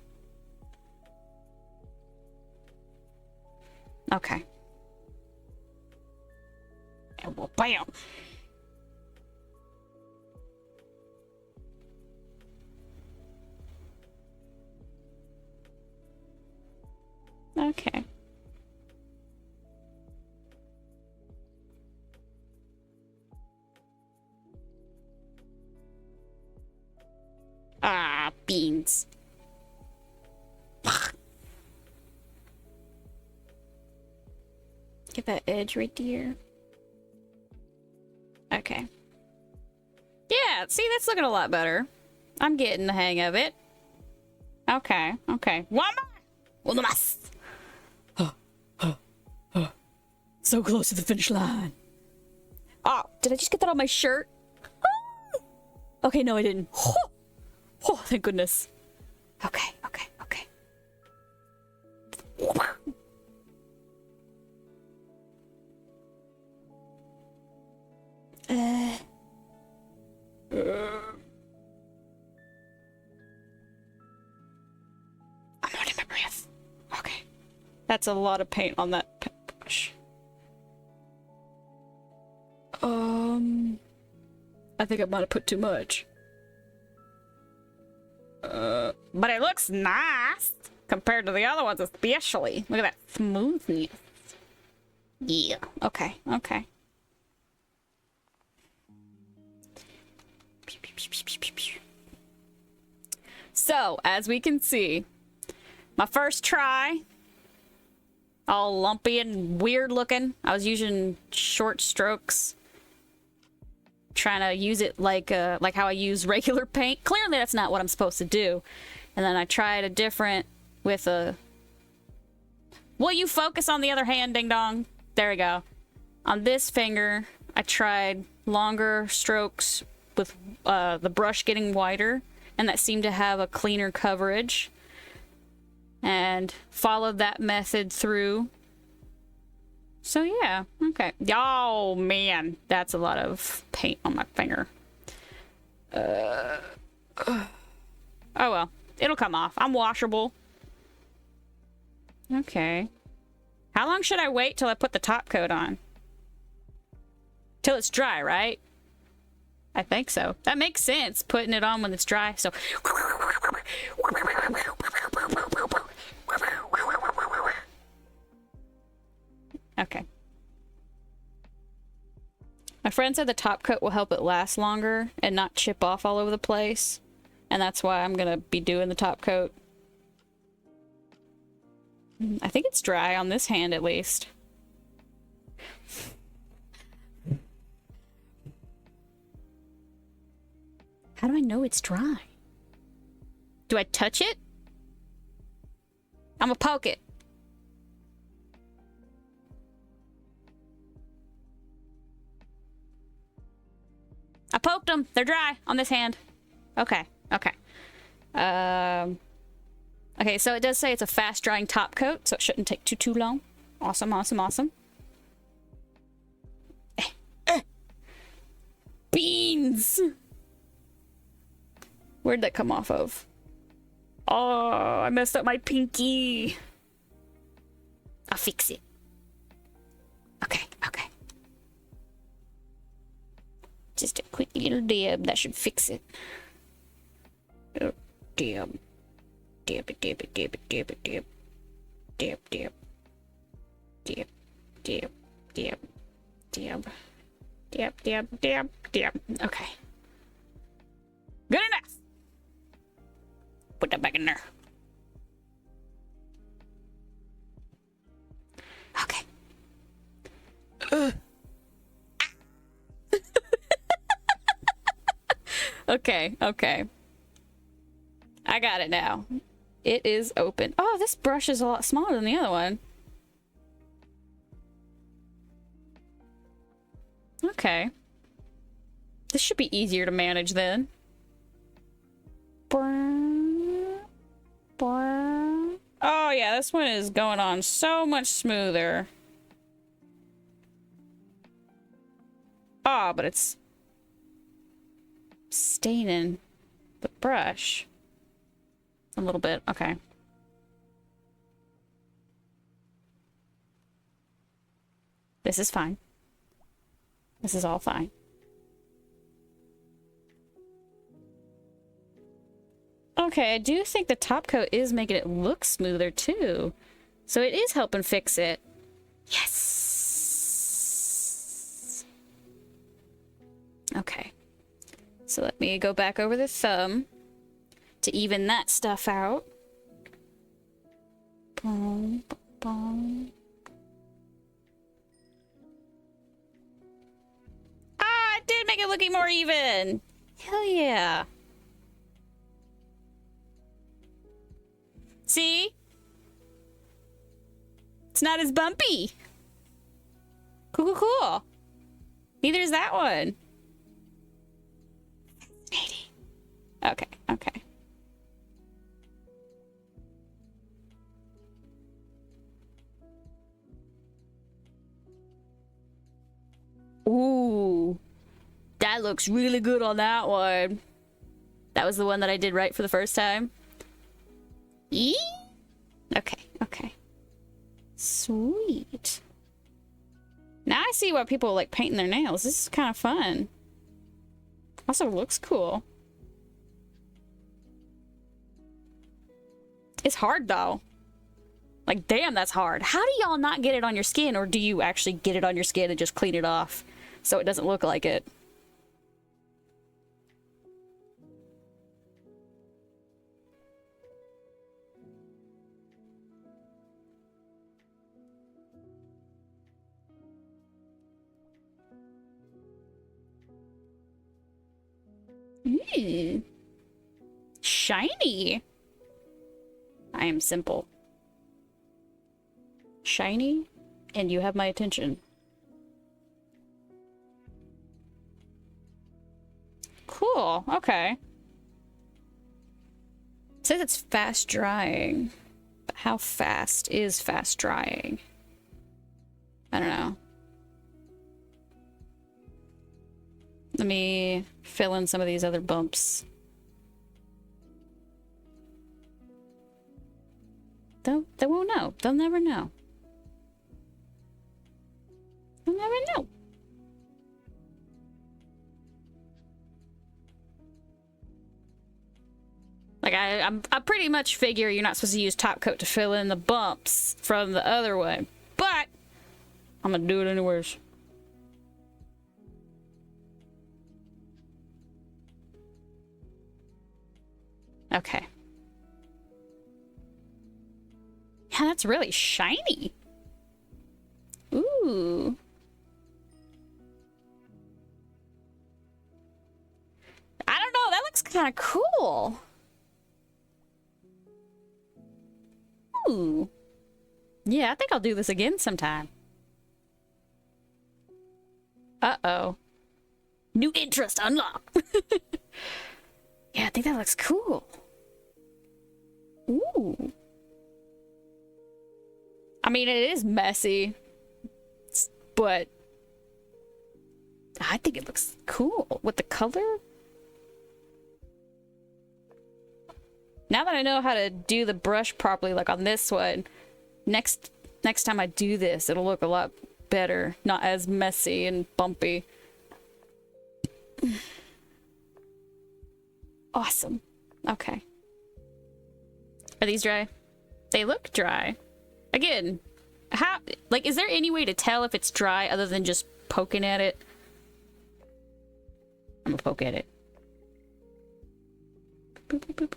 Okay. And well, bam. Okay. Ah, beans. Get that edge right there. Okay. Yeah, see, that's looking a lot better. I'm getting the hang of it. Okay. One more! So close to the finish line. Oh, did I just get that on my shirt? Okay, no, I didn't. Oh, thank goodness. Okay. I'm holding my breath. Okay. That's a lot of paint on that paintbrush. I think I might have put too much. But it looks nice compared to the other ones, especially. Look at that smoothness. Yeah. Okay. Okay. So, as we can see, my first try, all lumpy and weird looking. I was using short strokes, trying to use it like how I use regular paint. Clearly that's not what I'm supposed to do. And then I tried a different with a... Will you focus on the other hand, ding dong? There we go. On this finger, I tried longer strokes with the brush getting wider, and that seemed to have a cleaner coverage. And followed that method through. So yeah, okay. Oh man, that's a lot of paint on my finger. Oh well, it'll come off. I'm washable. Okay. How long should I wait till I put the top coat on? Till it's dry, right? I think so. That makes sense, putting it on when it's dry, so... Okay. My friend said the top coat will help it last longer and not chip off all over the place. And that's why I'm gonna be doing the top coat. I think it's dry on this hand at least. How do I know it's dry? Do I touch it? I'm gonna poke it. I poked them. They're dry on this hand. Okay. Okay. Okay, so it does say it's a fast drying top coat, so it shouldn't take too long. Awesome, awesome, awesome. Beans! Where'd that come off of? Oh, I messed up my pinky. I'll fix it. Okay, okay. Just a quick little dab. That should fix it. Oh, dab. Dab it, dab it, dab it, dab it, dab. Dab, dab. Dab, dab, dab, dab. Dab, dab, dab, dab. Okay. Good enough! Put that back in there. Okay. Okay, okay. I got it now. It is open. Oh, this brush is a lot smaller than the other one. Okay. This should be easier to manage then. Oh yeah, this one is going on so much smoother. Oh, but it's staining the brush a little bit. Okay. This is fine. This is all fine. Okay, I do think the top coat is making it look smoother too. So it is helping fix it. Yes! Okay. So let me go back over the thumb to even that stuff out. Boom, boom. Ah, it did make it looking more even! Hell yeah! See? It's not as bumpy. Cool, cool, cool. Neither is that one. Fascinating. Okay, okay. Ooh. That looks really good on that one. That was the one that I did right for the first time. Eee? Okay, okay. Sweet. Now I see why people like painting their nails. This is kind of fun. Also looks cool. It's hard though. Like, damn, that's hard. How do y'all not get it on your skin? Or do you actually get it on your skin and just clean it off so it doesn't look like it? Shiny. I am simple. Shiny, and you have my attention. Cool, okay. It says it's fast drying. But how fast is fast drying? I don't know. Let me fill in some of these other bumps. They won't know. They'll never know. They'll never know. Like, I pretty much figure you're not supposed to use top coat to fill in the bumps from the other way. But I'm gonna do it anyways. Okay. Yeah, that's really shiny. Ooh. I don't know, that looks kind of cool. Ooh. Yeah, I think I'll do this again sometime. Uh-oh. New interest unlocked. Yeah, I think that looks cool. Ooh. I mean, it is messy, but I think it looks cool with the color. Now that I know how to do the brush properly, like on this one, next time I do this, it'll look a lot better, not as messy and bumpy. Awesome. Okay. Are these dry? They look dry. Again, how, like, is there any way to tell if it's dry other than just poking at it? I'm gonna poke at it. Boop, boop, boop.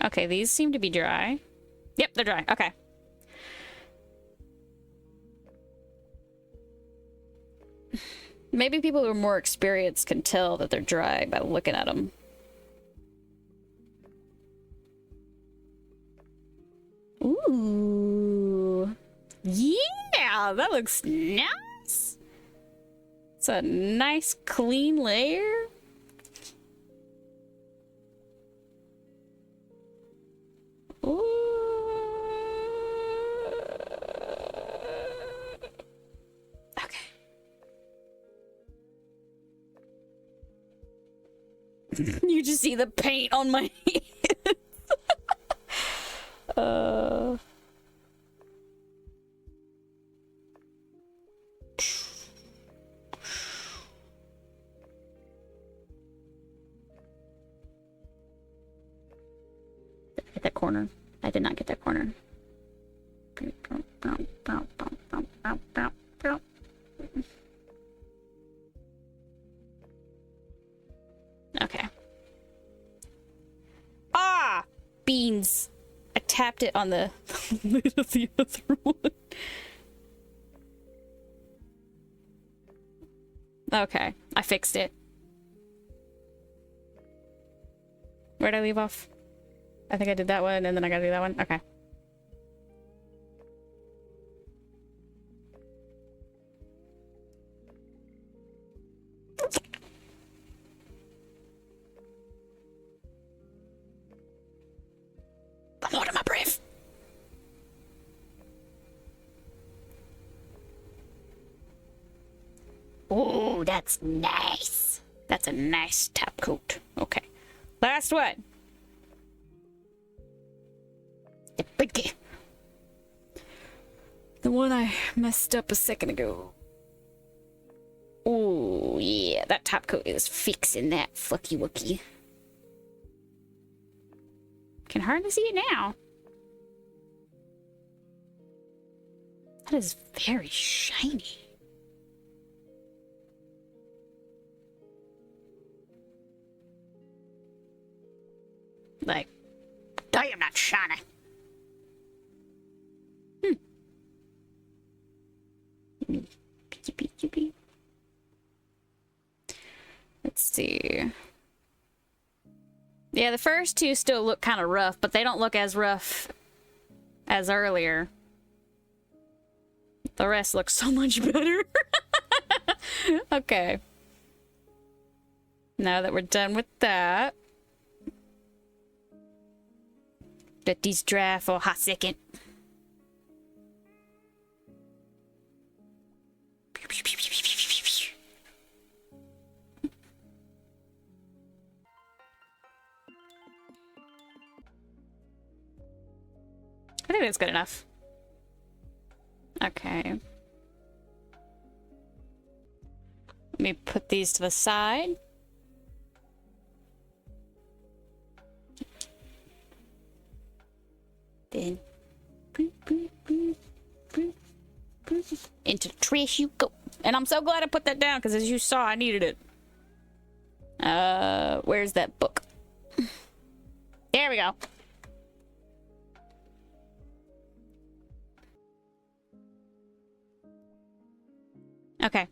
Okay, these seem to be dry. Yep, they're dry. Okay. Maybe people who are more experienced can tell that they're dry by looking at them. Ooh. Yeah, that looks nice. It's a nice clean layer. Ooh. Okay. You just see the paint on my hands. Get that corner. I did not get that corner. Okay. Ah! Beans. I tapped it on the lid of the other one. Okay, I fixed it. Where'd I leave off? I think I did that one, and then I gotta do that one. Okay. I'm holding my breath. Oh, that's nice. That's a nice top coat. Okay. Last one. The biggie. The one I messed up a second ago. Oh, yeah, that top coat is fixing that fucky wookie. Can hardly see it now. That is very shiny. Like, damn, not shiny. Let's see. Yeah, the first two still look kind of rough, but they don't look as rough as earlier. The rest looks so much better. Okay. Now that we're done with that, let these dry for a hot second. I think that's good enough. Okay. Let me put these to the side. Then into the trash you go. And I'm so glad I put that down because as you saw, I needed it. Where's that book? There we go. Okay,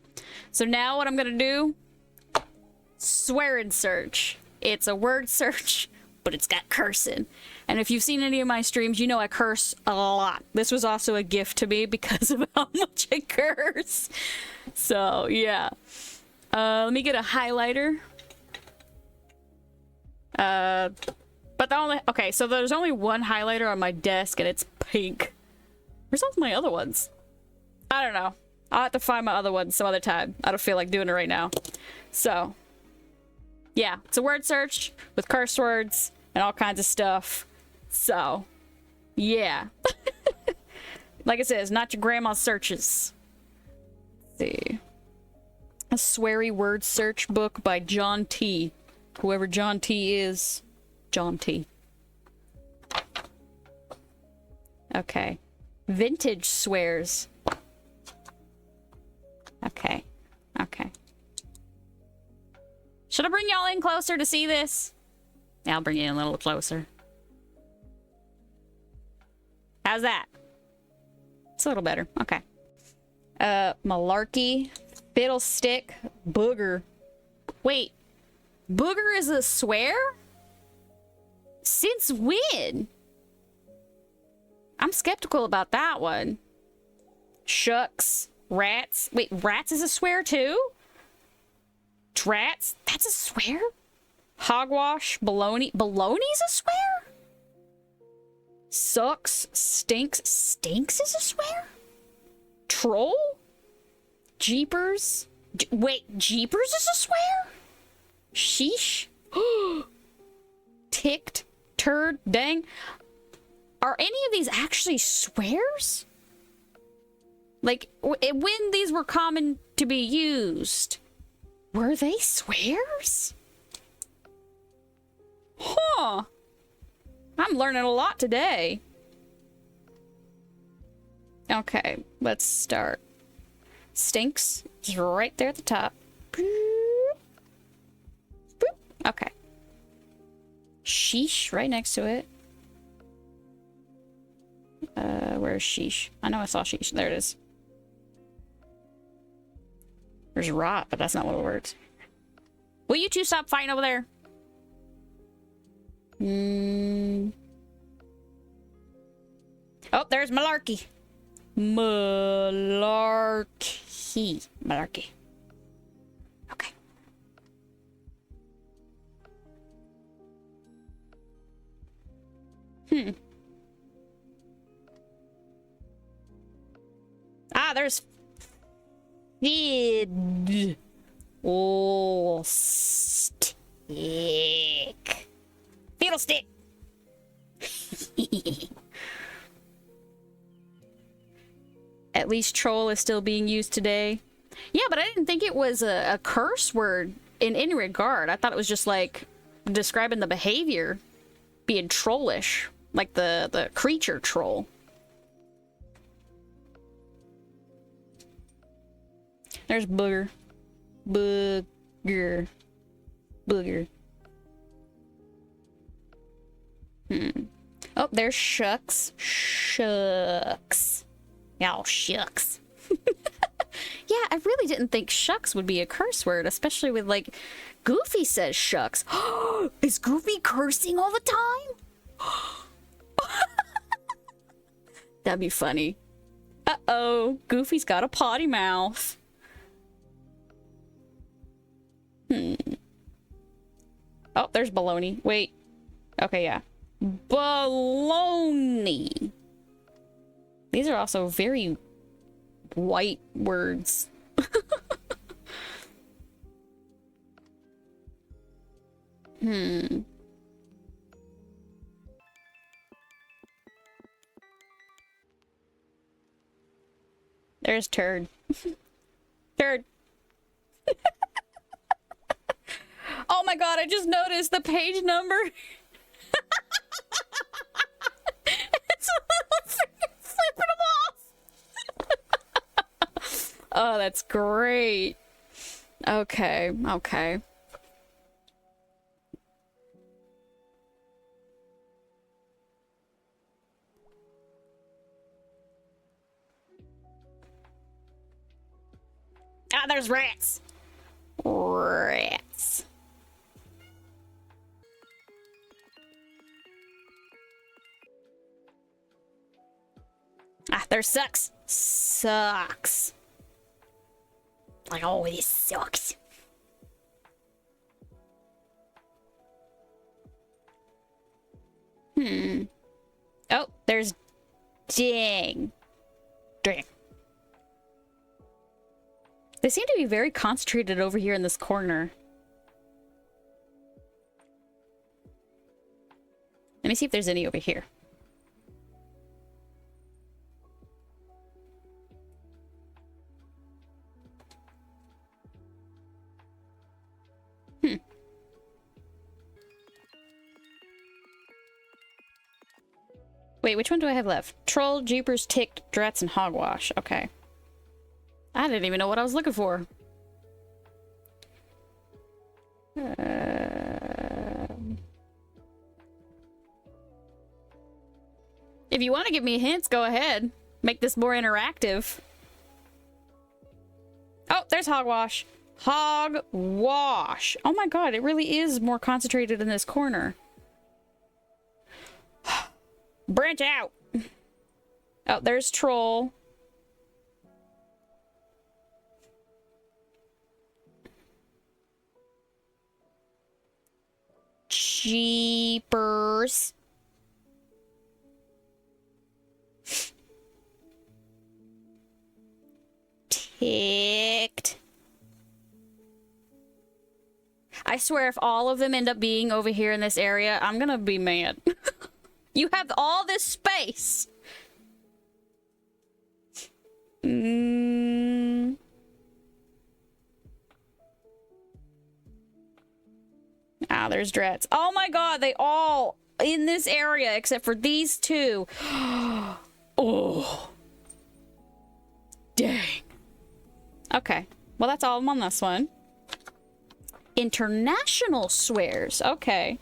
so now what I'm gonna do, swear and search. It's a word search, but it's got cursing. And if you've seen any of my streams, you know I curse a lot. This was also a gift to me because of how much I curse. So, yeah. Let me get a highlighter. But the only, okay, so there's only one highlighter on my desk and it's pink. Where's all my other ones? I don't know. I'll have to find my other ones some other time. I don't feel like doing it right now. So, yeah, it's a word search with curse words and all kinds of stuff. So, yeah. Like I said, it's not your grandma's searches. Let's see. A sweary word search book by John T. Whoever John T is. John T. Okay. Vintage swears. Okay. Okay. Should I bring y'all in closer to see this? Yeah, I'll bring you in a little closer. How's that? It's a little better. Okay. Malarkey. Fiddlestick. Booger. Wait. Booger is a swear? Since when? I'm skeptical about that one. Shucks. Rats. Wait, rats is a swear too? Drats? That's a swear? Hogwash. Baloney. Baloney's a swear? Sucks. Stinks. Stinks is a swear? Troll? Jeepers? Wait, Jeepers is a swear? Sheesh? Ticked? Turd? Dang? Are any of these actually swears? Like, when these were common to be used, were they swears? Huh. I'm learning a lot today. Okay, let's start. Stinks is right there at the top. Boop. Boop. Okay. Sheesh right next to it. Where's sheesh? I know I saw sheesh. There it is. There's rot, but that's not what it works. Will you two stop fighting over there? Oh, there's Malarkey. Malarkey. Malarkey. Okay. Ah, there's Fid. Oh, stick. Fiddlestick. At least troll is still being used today. Yeah, but I didn't think it was a curse word in any regard. I thought it was just like describing the behavior being trollish, like the creature troll. There's booger. Booger. Booger. Oh, there's shucks. Shucks. Oh, shucks. Yeah, I really didn't think shucks would be a curse word, especially with, like, Goofy says shucks. Is Goofy cursing all the time? That'd be funny. Uh-oh, Goofy's got a potty mouth. Oh, there's baloney. Wait. Okay, yeah. Baloney. These are also very white words. There's turd. Turd. Oh my god, I just noticed the page number. It's a little finger flipping them off. Oh, that's great. Okay, okay. Ah, there's rats. Rats. Ah, there's sucks. Sucks. Like, oh, this sucks. Oh, there's ding. Ding. They seem to be very concentrated over here in this corner. Let me see if there's any over here. Wait, which one do I have left? Troll, Jeepers, Ticked, Drats, and Hogwash. Okay. I didn't even know what I was looking for. If you want to give me hints, go ahead. Make this more interactive. Oh, there's Hogwash. Hogwash. Oh my god, it really is more concentrated in this corner. Branch out. Oh, there's Troll. Jeepers. Ticked. I swear if all of them end up being over here in this area, I'm gonna be mad. You have all this space. Ah, there's Drats. Oh my god, they all in this area except for these two. Oh. Dang. Okay. Well, that's all of them on this one. International swears. Okay.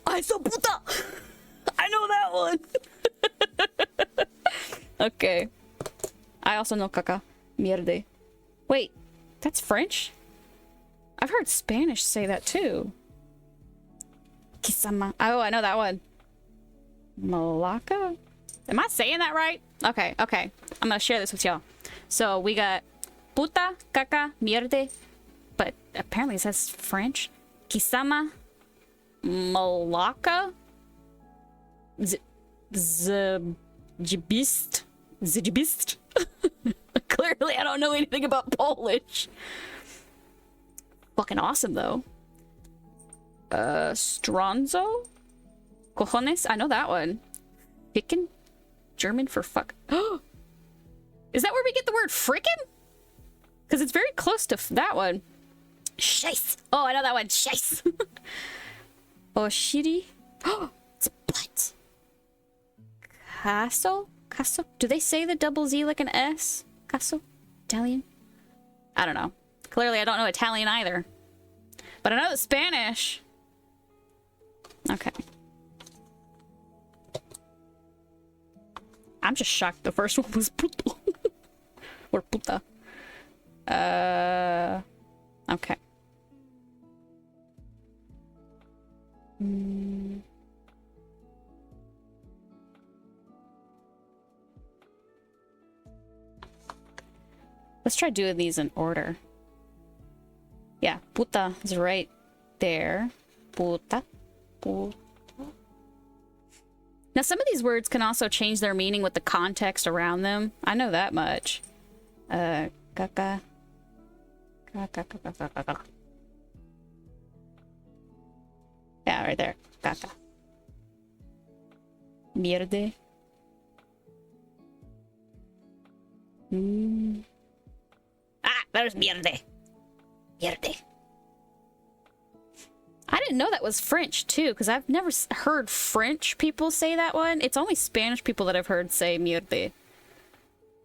Ay, so puta! I know that one. Okay. I also know caca. Mierde. Wait, that's French? I've heard Spanish say that too. Kisama. Oh, I know that one. Malacca? Am I saying that right? Okay, okay. I'm gonna share this with y'all. So we got puta, caca, mierde. But apparently it says French. Kisama. Malacca? Zjibist? Zjibist? Clearly I don't know anything about Polish. Fucking awesome though. Stronzo? Cojones? I know that one. Ficken? German for fuck. Is that where we get the word frickin'? Because it's very close to that one. Shice. Oh, I know that one. Shice. Oshiri. Oh, it's a butt. Casso? Casso? Do they say the double Z like an S? Casso? Italian? I don't know. Clearly I don't know Italian either. But I know the Spanish. Okay. I'm just shocked the first one was puto. Or puta. Okay. Let's try doing these in order. Yeah, puta is right there. Puta. Puta. Now, some of these words can also change their meaning with the context around them. I know that much. Caca. Caca. Yeah, right there. Caca. Mierde. Ah, there's mierde. Mierde. I didn't know that was French, too, because I've never heard French people say that one. It's only Spanish people that I've heard say mierde.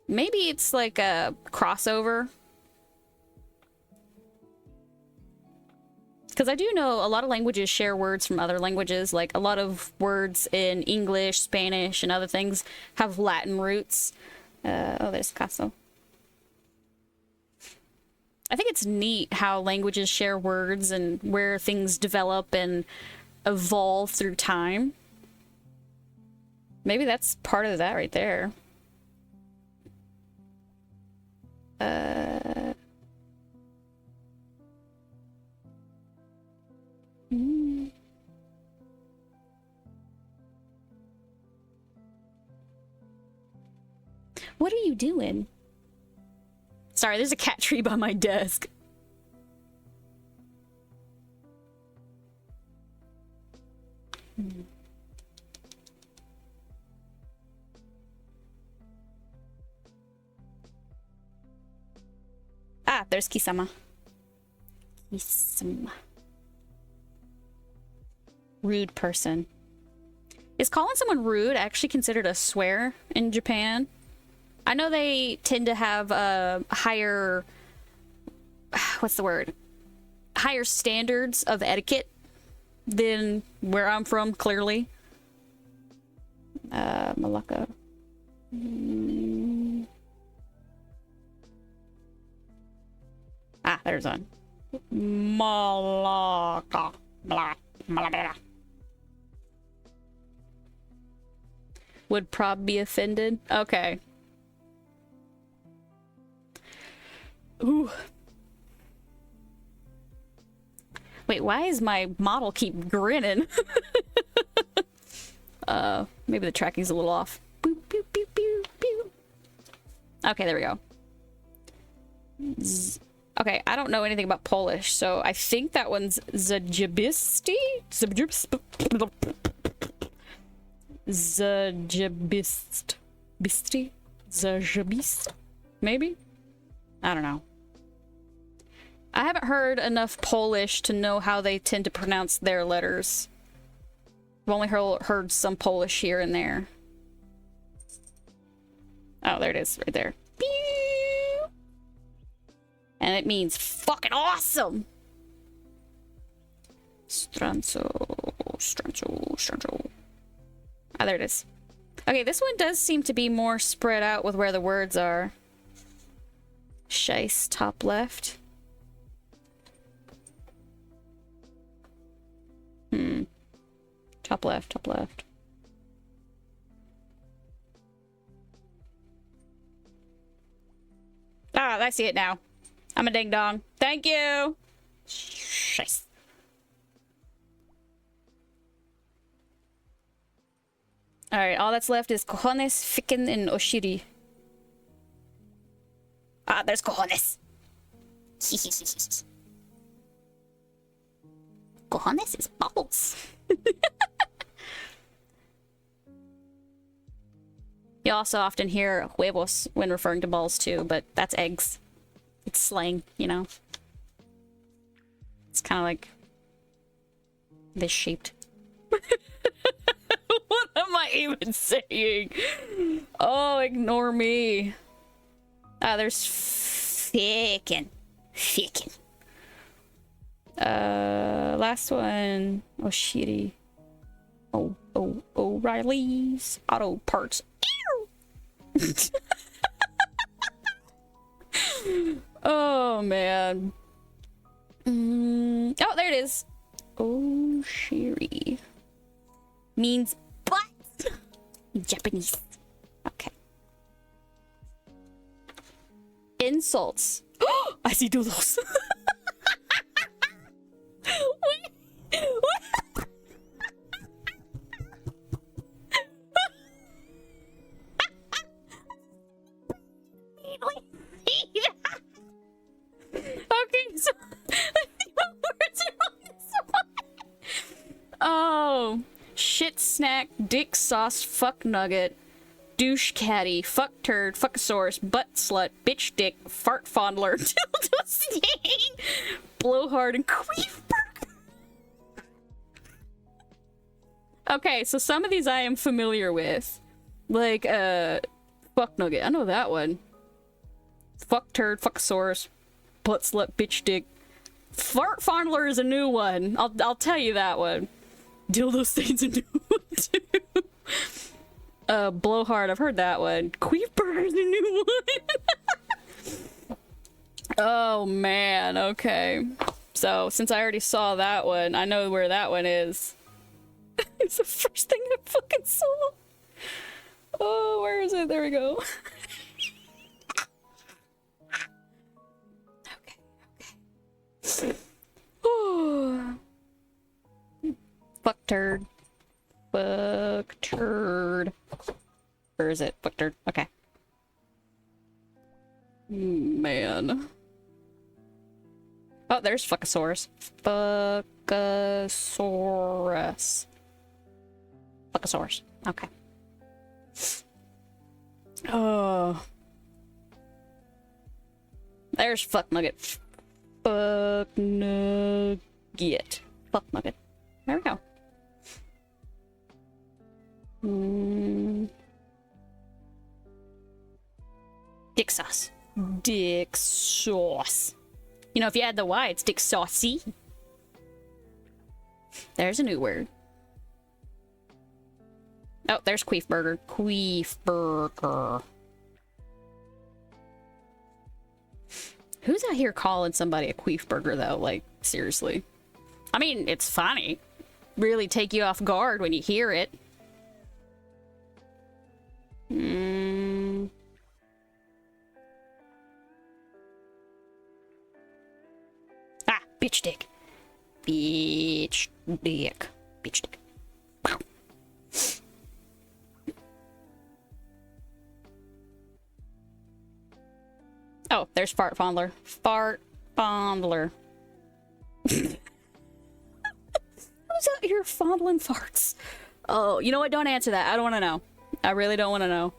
Maybe it's like a crossover. Because I do know a lot of languages share words from other languages. Like, a lot of words in English, Spanish, and other things have Latin roots. Oh, there's caso. I think it's neat how languages share words and where things develop and evolve through time. Maybe that's part of that right there. What are you doing? Sorry, there's a cat tree by my desk. Ah, there's Kisama. Kisama. Rude person. Is calling someone rude actually considered a swear in Japan? I know they tend to have a higher... What's the word? Higher standards of etiquette than where I'm from, clearly. Malacca. Ah, there's one. Malacca. Malacca. Would prob be offended? Okay. Ooh. Wait, why is my model keep grinning? Maybe the tracking's a little off. Boop, boop, boop, boop, boop. Okay, there we go. Okay, I don't know anything about Polish, so I think that one's Zajebisti? Zajebist. Bisti? Zajebist? Maybe? I don't know. I haven't heard enough Polish to know how they tend to pronounce their letters. I've only heard some Polish here and there. Oh, there it is, right there. And it means fucking awesome! Stranco. Ah, there it is. Okay, this one does seem to be more spread out with where the words are. Shice, top left. Top left, top left. Ah, I see it now. I'm a ding dong. Thank you! Shice. Alright, all that's left is cojones, ficken, and oshiri. Ah, there's cojones. Cojones is balls. You also often hear huevos when referring to balls too, but that's eggs. It's slang, you know? It's kind of like this shaped. What am I even saying? Oh, ignore me. Ah, there's fickin'. Last one. Oh, shitty. Oh, O'Reilly's Auto Parts. Oh, man. Oh, there it is. Oh, Sherry. Means butt in Japanese. Okay. Insults. I see doodles. Okay, so what words are on this one? Oh, shit snack, dick sauce, fuck nugget, douche caddy, fuck turd, fuckosaurus, butt slut, bitch dick, fart fondler, dildo stain, blowhard, and queef burger. Okay, so some of these I am familiar with. Like, fuck nugget. I know that one. Fuck turd, fuckosaurus, butt slut, bitch dick. Fart fondler is a new one. I'll tell you that one. Dildo stain's a new one too. Blowhard, I've heard that one. Queef burger's a new one. Oh man, okay. So since I already saw that one, I know where that one is. It's the first thing I fucking saw. Oh, where is it? There we go. Fuck turd. Fuck turd. Where is it? Fuck turd. Okay. Man. Oh, there's Fuckosaurus. Fuckosaurus. Fuckosaurus. Okay. Oh. There's Fuck Nugget. Fuck Nugget. Fuck Nugget. There we go. Dick sauce. Dick sauce. You know, if you add the Y, it's dick saucy. There's a new word. Oh, there's queef burger. Queef burger. Who's out here calling somebody a queef burger, though? Like, seriously. I mean, it's funny. Really take you off guard when you hear it. Ah, bitch dick. Bitch dick. Bitch dick. Wow. Oh, there's fart fondler. Fart fondler. Who's out here fondling farts? Oh, you know what? Don't answer that. I don't want to know. I really don't want to know.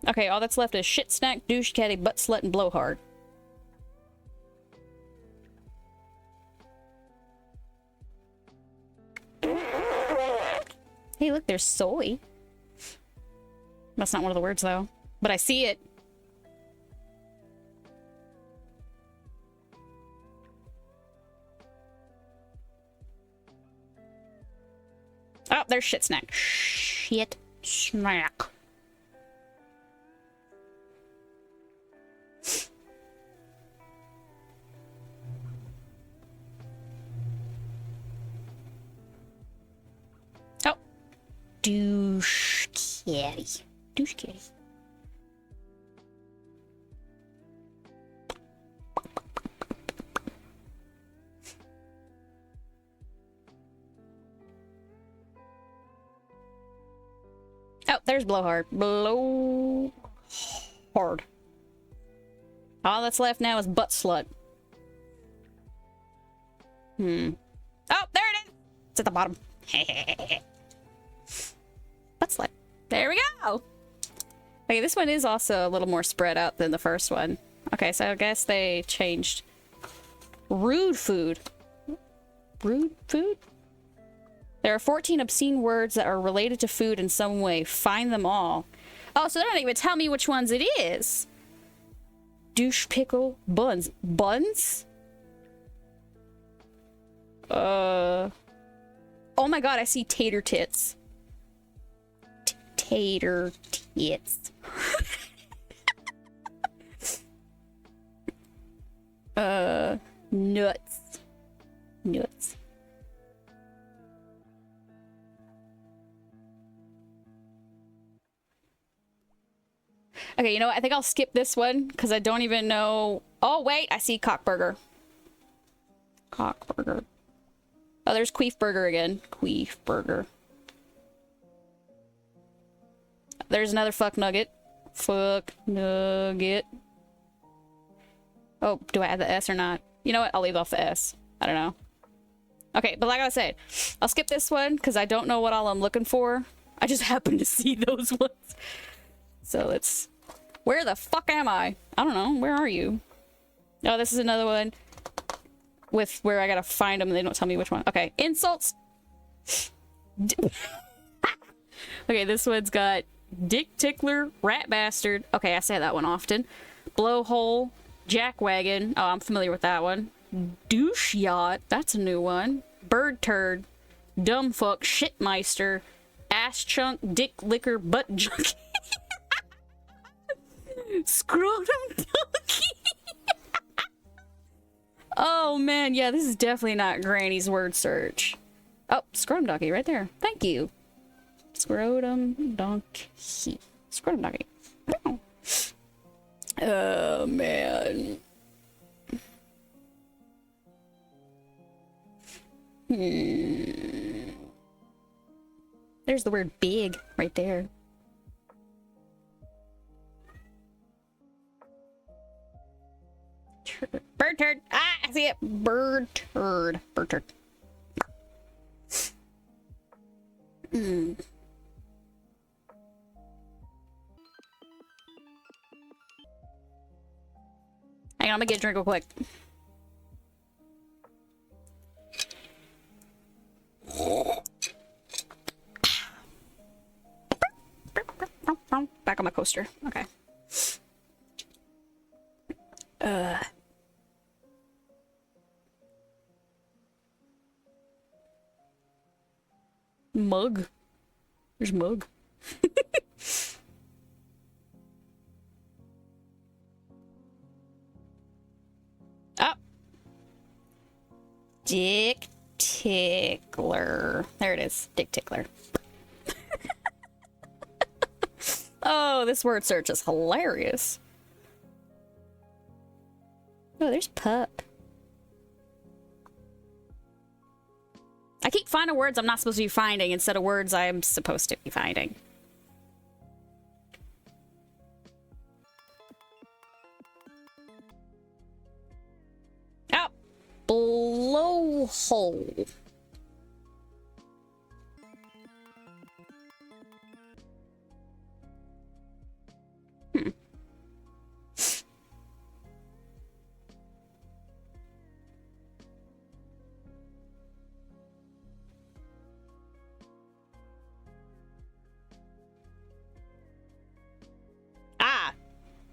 Okay, all that's left is shit snack, douche caddy, butt slut, and blowhard. Hey, look, there's soy. That's not one of the words, though. But I see it. Oh, there's shit snack. Shit snack. Oh. Douche caddy. Douche caddy. Oh, there's blowhard. Blowhard. All that's left now is butt slut. Oh, there it is! It's at the bottom. There we go! Okay, this one is also a little more spread out than the first one. Okay, so I guess they changed. Rude food. Rude food? There are 14 obscene words that are related to food in some way. Find them all. Oh, so they're not even telling me which ones it is. Douche pickle buns. Buns? Oh my god, I see tater tits. Tater tits. Nuts. Nuts. Okay, you know what? I think I'll skip this one because I don't even know. Oh, wait, I see cockburger. Cockburger. Oh, there's queef burger again. Queef burger. There's another fuck nugget. Fuck nugget. Oh, do I add the S or not? You know what? I'll leave off the S. I don't know. Okay, but like I said, I'll skip this one because I don't know what all I'm looking for. I just happen to see those ones. So let's... Where the fuck am I? I don't know. Where are you? Oh, this is another one with where I gotta find them and they don't tell me which one. Okay, insults. Okay, this one's got dick tickler, rat bastard. Okay, I say that one often. Blowhole, jackwagon. Oh, I'm familiar with that one. Douche yacht. That's a new one. Bird turd, dumb fuck, shitmeister, ass chunk, dick licker, butt junkie. Scrotum donkey. Oh man, yeah, this is definitely not Granny's word search. Oh, scrotum donkey right there. Thank you. Scrotum donkey. Scrotum donkey. Oh man. There's the word big right there. Bird turd. Ah, I see it. Bird turd. Bird turd. Hang on, I'm gonna get a drink real quick. Back on my coaster. Okay. Mug. There's mug. Oh. Dick tickler. There it is. Dick tickler. Oh, this word search is hilarious. Oh, there's pup. I keep finding words I'm not supposed to be finding instead of words I'm supposed to be finding. Oh! Blowhole.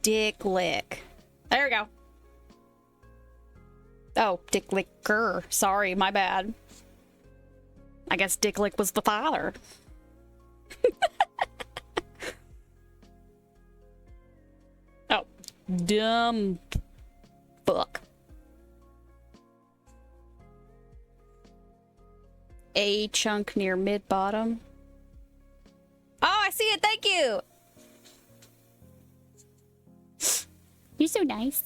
Dick lick. There we go. Oh, dick licker. Sorry, my bad. I guess dick lick was the father. Oh, dumb fuck. A chunk near mid bottom. Oh, I see it. Thank you. You're so nice.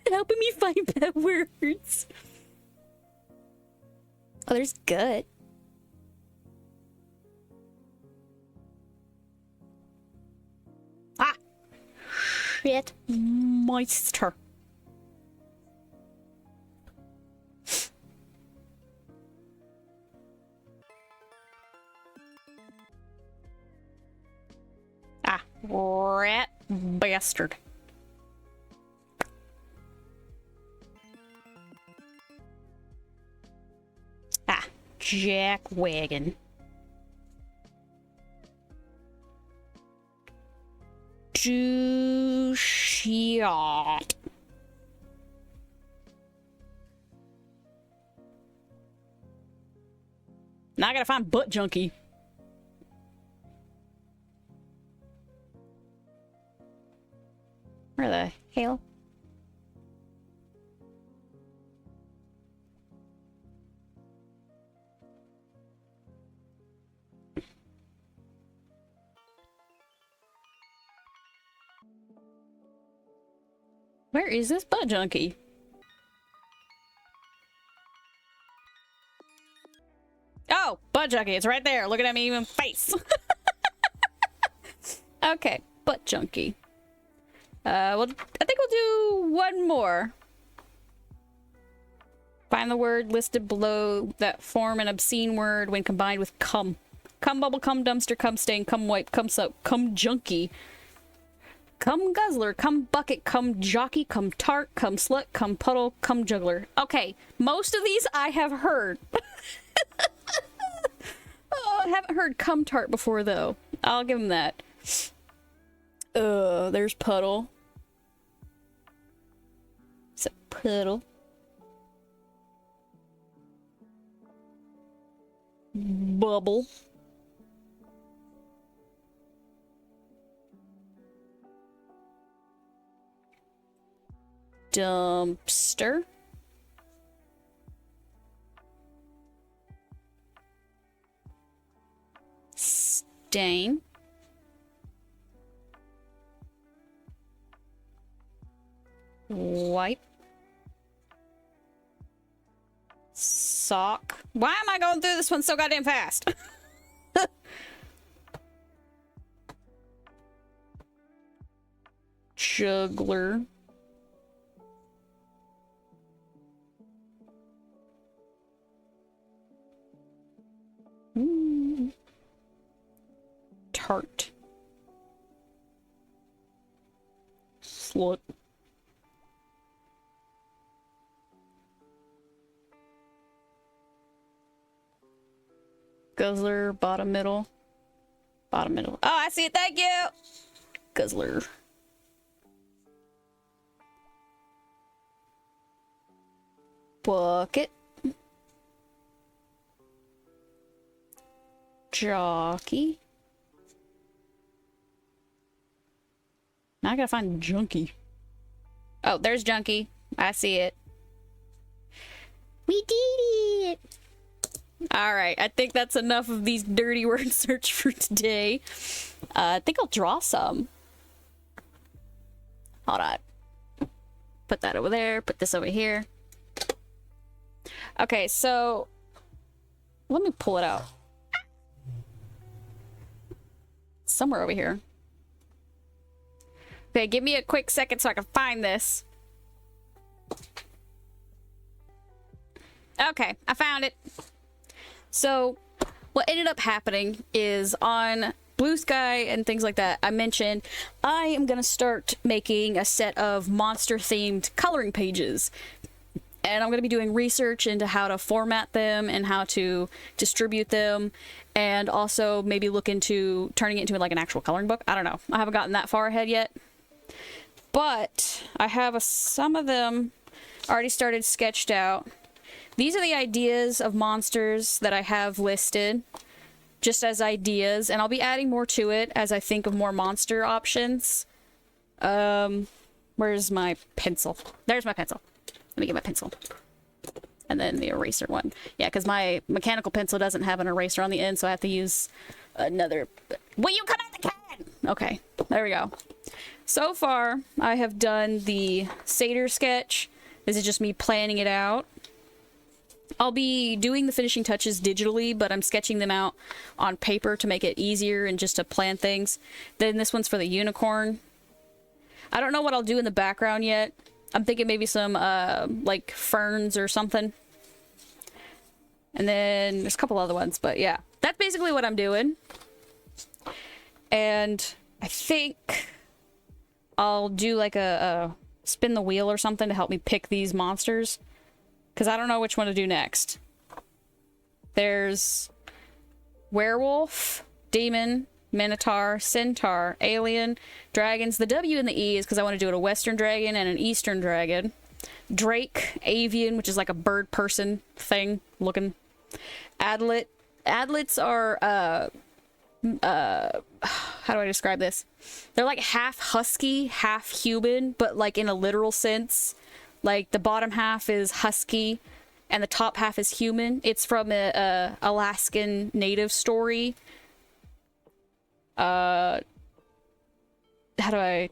Helping me find bad words. Oh, there's good. Ah! Shit. Meister. Rat bastard. Ah, jack wagon. Two shot. Now I gotta find butt junkie. Where the hell? Where is this butt junkie? Oh, butt junkie. It's right there. Looking at me in face. Okay, butt junkie. Well, I think we'll do one more. Find the word listed below that form an obscene word when combined with cum. Cum bubble, cum dumpster, cum stain, cum wipe, cum soap, cum junkie. Cum guzzler, cum bucket, cum jockey, cum tart, cum slut, cum puddle, cum juggler. Okay, most of these I have heard. Oh, I haven't heard cum tart before, though. I'll give him that. There's puddle. It's a puddle. Bubble. Dumpster. Stain. Wipe. Sock. Why am I going through this one so goddamn fast? Juggler. Tart. Slut. Guzzler, bottom middle. Bottom middle. Oh, I see it, thank you! Guzzler. Bucket. Jockey. Now I gotta find junkie. Oh, there's junkie. I see it. We did it! Alright, I think that's enough of these dirty word search for today. I think I'll draw some. Hold on. Put that over there, put this over here. Okay, so let me pull it out. Somewhere over here. Okay, give me a quick second so I can find this. Okay, I found it. So, what ended up happening is on Blue Sky and things like that, I mentioned I am going to start making a set of monster-themed coloring pages. And I'm going to be doing research into how to format them and how to distribute them. And also maybe look into turning it into like an actual coloring book. I don't know. I haven't gotten that far ahead yet. But I have some of them already started sketched out. These are the ideas of monsters that I have listed just as ideas, and I'll be adding more to it as I think of more monster options. Where's my pencil? There's my pencil. Let me get my pencil. And then the eraser one. Yeah, because my mechanical pencil doesn't have an eraser on the end, so I have to use another. Will you come out the can? Okay, there we go. So far, I have done the satyr sketch. This is just me planning it out. I'll be doing the finishing touches digitally, but I'm sketching them out on paper to make it easier and just to plan things. Then this one's for the unicorn. I don't know what I'll do in the background yet. I'm thinking maybe some, like, ferns or something. And then there's a couple other ones, but yeah. That's basically what I'm doing. And I think I'll do like a spin the wheel or something to help me pick these monsters, because I don't know which one to do next. There's werewolf, demon, minotaur, centaur, alien, dragons. The W and the E is because I want to do it a western dragon and an eastern dragon. Drake, avian, which is like a bird person thing looking. Adlet. Adlets are how do I describe this? They're like half husky, half human, but like in a literal sense. Like the bottom half is husky and the top half is human. It's from a Alaskan native story. How do I...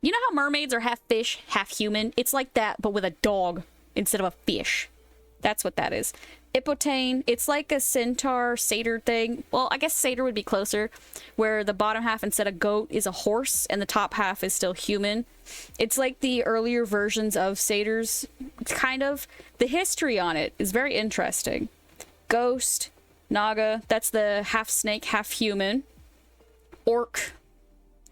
You know how mermaids are half fish, half human? It's like that, but with a dog instead of a fish. That's what that is. Ipotane, it's like a centaur, satyr thing. Well, I guess satyr would be closer, where the bottom half instead of goat is a horse, and the top half is still human. It's like the earlier versions of satyrs, kind of. The history on it is very interesting. Ghost, naga, that's the half snake, half human. Orc,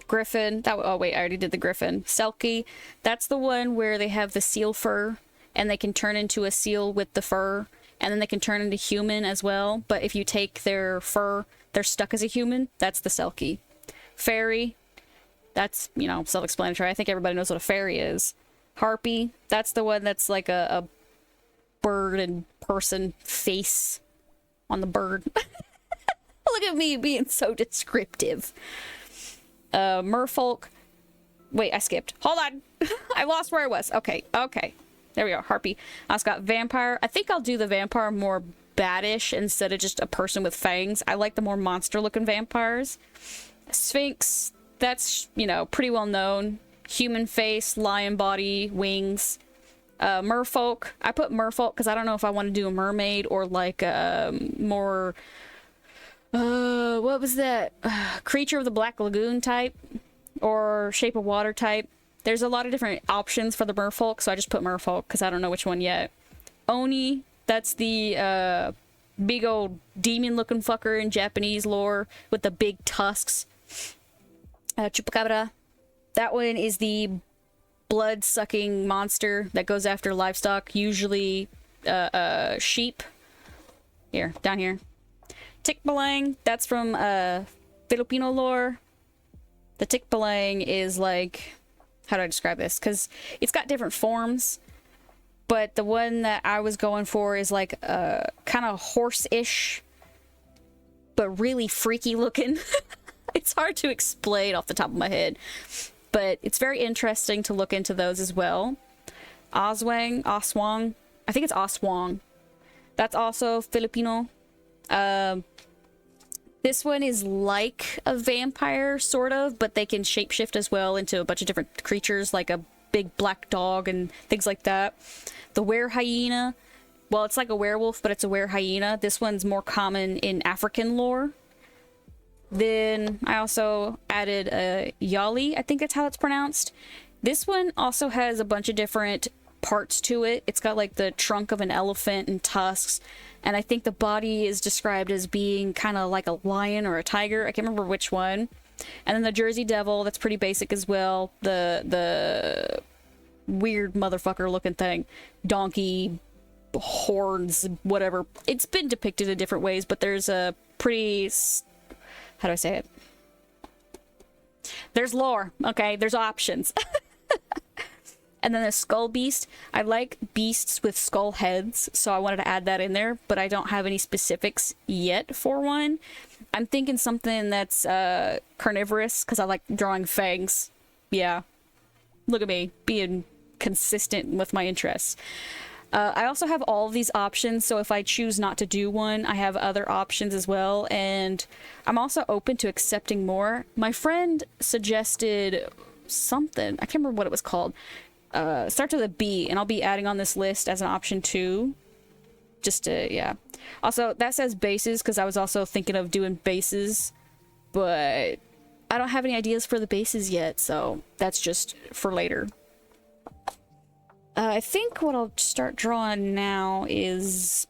griffin, oh wait, I already did the griffin. Selkie, that's the one where they have the seal fur, and they can turn into a seal with the fur, and then they can turn into human as well. But if you take their fur, they're stuck as a human. That's the Selkie. Fairy, that's, you know, self-explanatory. I think everybody knows what a fairy is. Harpy, that's the one that's like a bird and person face on the bird. Look at me being so descriptive. Merfolk. Wait, I skipped. Hold on. I lost where I was. Okay. There we go. Harpy. I also got vampire. I think I'll do the vampire more baddish instead of just a person with fangs. I like the more monster-looking vampires. Sphinx. That's, you know, pretty well known. Human face, lion body, wings. Merfolk. I put merfolk because I don't know if I want to do a mermaid or like more... what was that? Creature of the Black Lagoon type, or Shape of Water type. There's a lot of different options for the merfolk, so I just put merfolk because I don't know which one yet. Oni, that's the big old demon-looking fucker in Japanese lore with the big tusks. Chupacabra, that one is the blood-sucking monster that goes after livestock, usually sheep. Here, down here. Tikbalang, that's from Filipino lore. The Tikbalang is like, how do I describe this? Because it's got different forms, but the one that I was going for is like kind of horse-ish, but really freaky looking. It's hard to explain off the top of my head, but it's very interesting to look into those as well. Oswang, I think it's Oswang. That's also Filipino. This one is like a vampire, sort of, but they can shapeshift as well into a bunch of different creatures, like a big black dog and things like that. The were-hyena, well, it's like a werewolf, but it's a were-hyena. This one's more common in African lore. Then I also added a yali, I think that's how it's pronounced. This one also has a bunch of different parts to it. It's got like the trunk of an elephant and tusks. And I think the body is described as being kind of like a lion or a tiger. I can't remember which one. And then the Jersey Devil, that's pretty basic as well. The weird motherfucker looking thing. Donkey, horns, whatever. It's been depicted in different ways, but there's a pretty... How do I say it? There's lore, okay? There's options. And then the skull beast. I like beasts with skull heads, so I wanted to add that in there, but I don't have any specifics yet for one. I'm thinking something that's carnivorous, because I like drawing fangs. Yeah. Look at me, being consistent with my interests. I also have all of these options, so if I choose not to do one, I have other options as well, and I'm also open to accepting more. My friend suggested something. I can't remember what it was called. Starts with a B, and I'll be adding on this list as an option too. Just to, yeah. Also, that says bases, because I was also thinking of doing bases, but I don't have any ideas for the bases yet, so that's just for later. I think what I'll start drawing now is...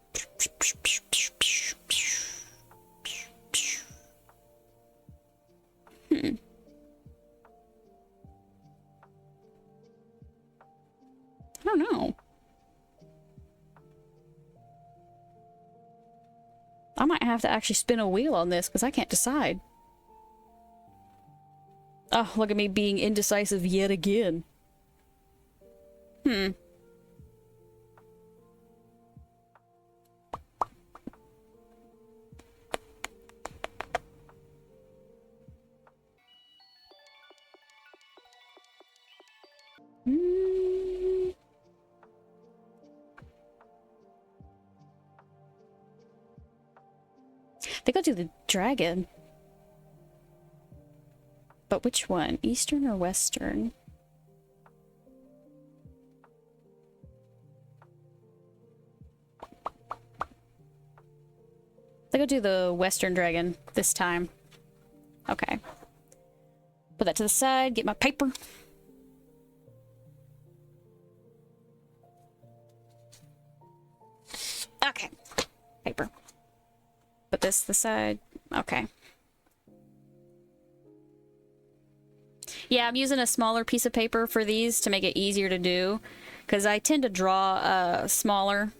don't know. I might have to actually spin a wheel on this because I can't decide. Oh, look at me being indecisive yet again. Hmm. I think I'll do the dragon. But which one? Eastern or Western? I think I'll do the Western dragon this time. Okay. Put that to the side, get my paper. Okay. Paper. Put this to the side. Okay. Yeah, I'm using a smaller piece of paper for these to make it easier to do. Because I tend to draw smaller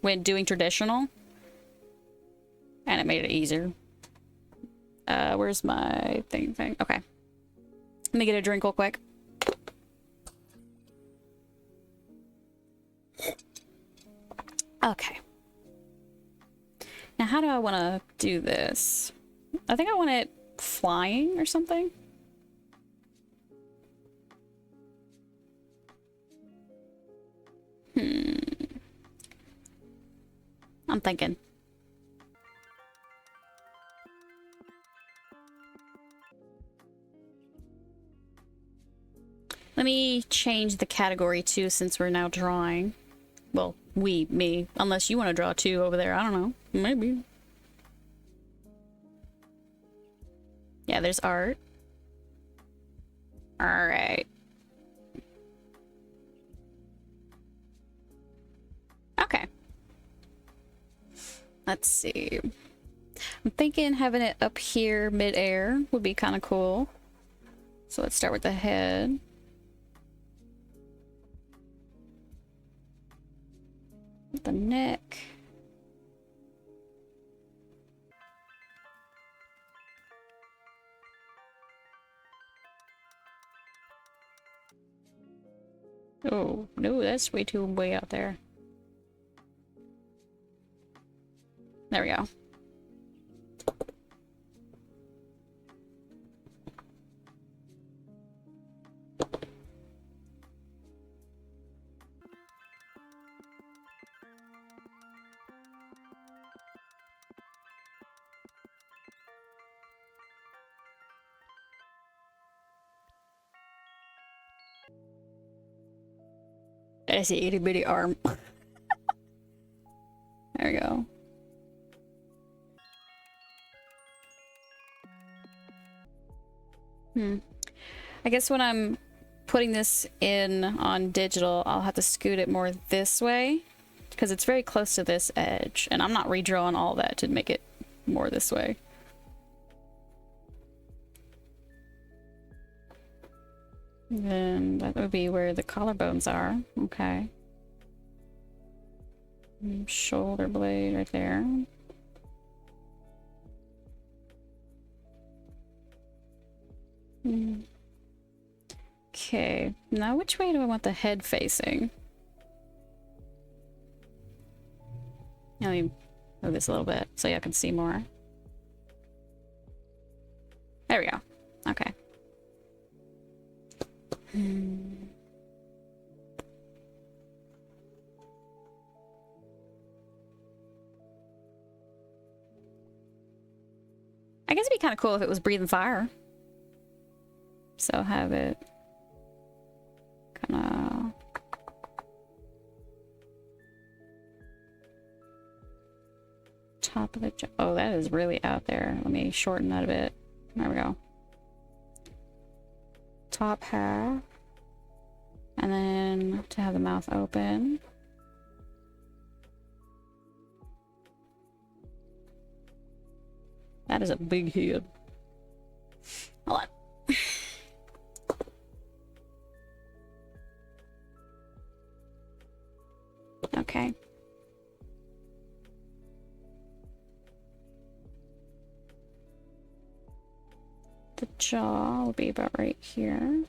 when doing traditional. And it made it easier. Where's my thing? Okay. Let me get a drink real quick. Okay. Now, how do I want to do this? I think I want it flying or something. I'm thinking. Let me change the category too, since we're now drawing. Well, me. Unless you want to draw too over there. I don't know. Maybe. Yeah, there's art. Alright. Okay. Let's see. I'm thinking having it up here mid-air would be kind of cool. So let's start with the head. The neck. Oh, no, that's way out there. There we go. That's an itty bitty arm. There we go. I guess when I'm putting this in on digital, I'll have to scoot it more this way because it's very close to this edge, and I'm not redrawing all that to make it more this way. Then that would be where the collarbones are. Okay. Shoulder blade right there. Okay, now which way do I want the head facing? Let me move this a little bit so y'all can see more. There we go. Okay. I guess it'd be kind of cool if it was breathing fire. So have it kind of top of the oh, that is really out there. Let me shorten that a bit. There we go. Top half, and then to have the mouth open. That is a big head. Hold on. The jaw will be about right here.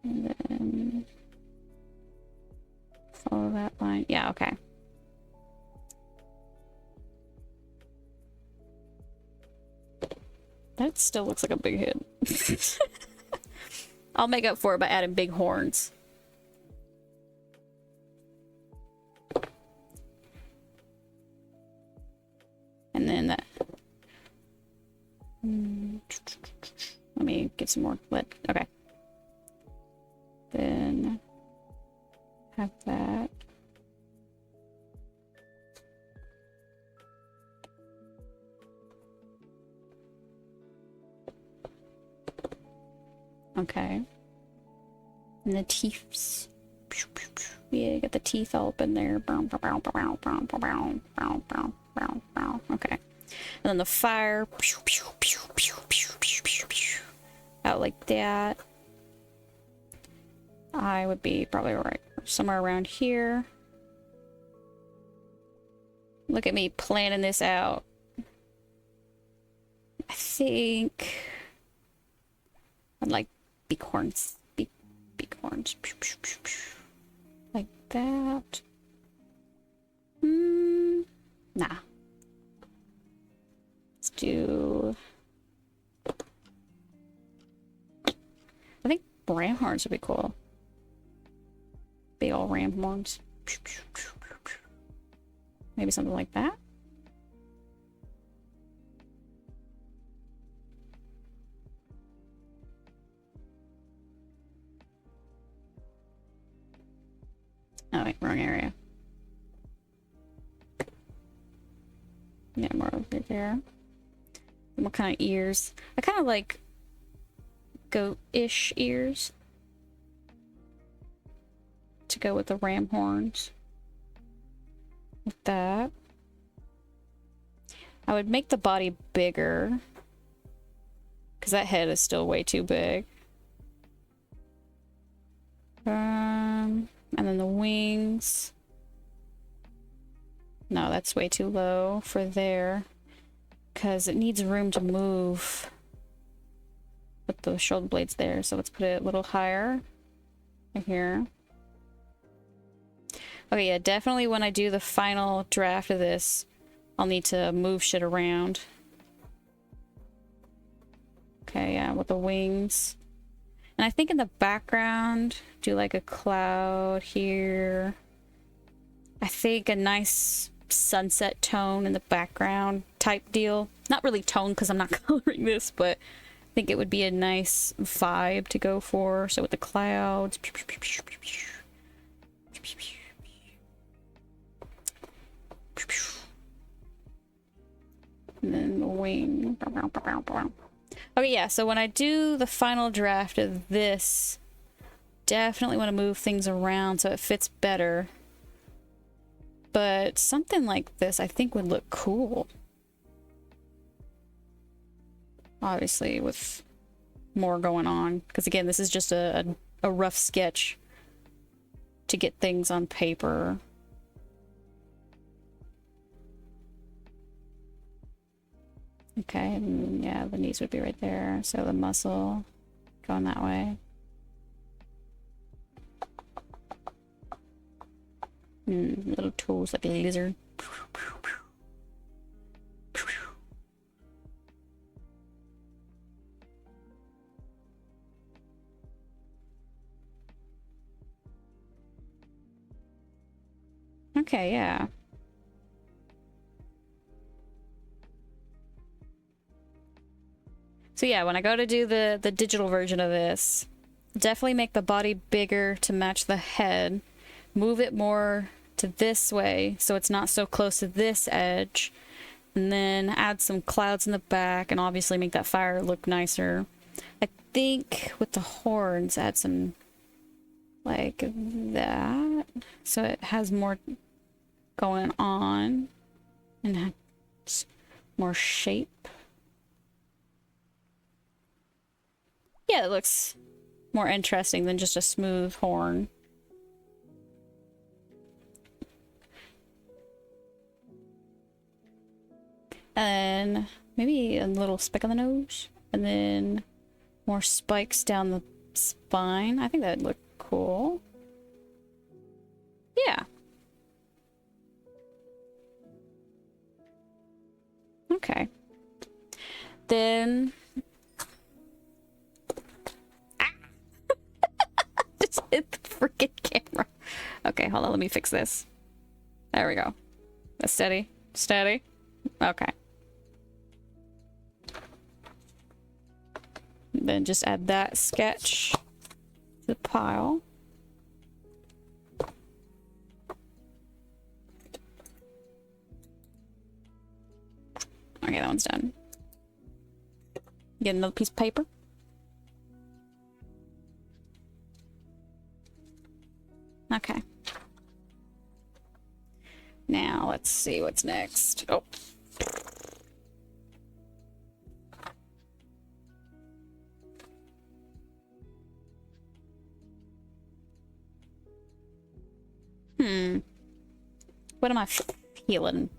And then follow that line. Yeah, okay. That still looks like a big head. I'll make up for it by adding big horns. And then that. Let me get some more lead. Okay. Then have that. Okay. And the teeth. Yeah, get the teeth all up in there. Okay. And then the fire. Out like that. I would be probably right somewhere around here. Look at me planning this out. I think I'd like big horns. Big horns. Like that. Nah. Let's do... I think ram horns would be cool. Big old ram horns. Maybe something like that. Oh wait, wrong area. Yeah, more over there. What kind of ears? I kind of like goat-ish ears to go with the ram horns. Like that. I would make the body bigger because that head is still way too big. And then the wings. No, that's way too low for there because it needs room to move with the shoulder blades there. So let's put it a little higher right here. Okay, yeah, definitely when I do the final draft of this, I'll need to move shit around. Okay, yeah, with the wings. And I think in the background, do like a cloud here. I think a nice sunset tone in the background type deal. Not really tone because I'm not coloring this, but I think it would be a nice vibe to go for. So with the clouds. And then the wing. Okay, yeah, so when I do the final draft of this, definitely want to move things around so it fits better. But something like this I think would look cool. Obviously with more going on. Because again, this is just a rough sketch to get things on paper. Okay, and yeah, the knees would be right there. So the muscle going that way. Little toes like a lizard. Okay, yeah. So yeah, when I go to do the digital version of this, definitely make the body bigger to match the head. Move it more to this way so it's not so close to this edge. And then add some clouds in the back and obviously make that fire look nicer. I think with the horns, add some like that. So it has more going on and has more shape. Yeah, it looks more interesting than just a smooth horn. And maybe a little speck on the nose. And then more spikes down the spine. I think that'd look cool. Yeah. Okay. Then... Ah! Just hit the freaking camera. Okay, hold on. Let me fix this. There we go. That's steady. Steady. Okay. Then just add that sketch to the pile. Okay, that one's done. Get another piece of paper. Okay. Now, let's see what's next. Oh. What am I feeling?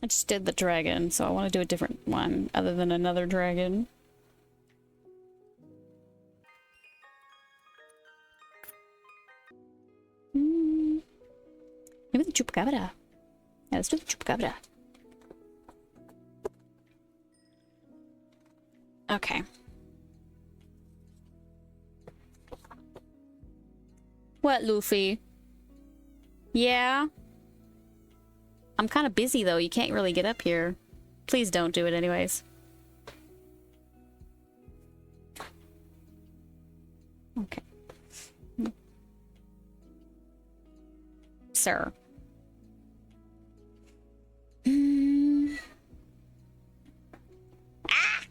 I just did the dragon, so I want to do a different one other than another dragon. Maybe the chupacabra. Yeah, let's do the chupacabra. Okay. What, Luffy? Yeah? I'm kind of busy, though. You can't really get up here. Please don't do it anyways. Okay. Sir. Ah!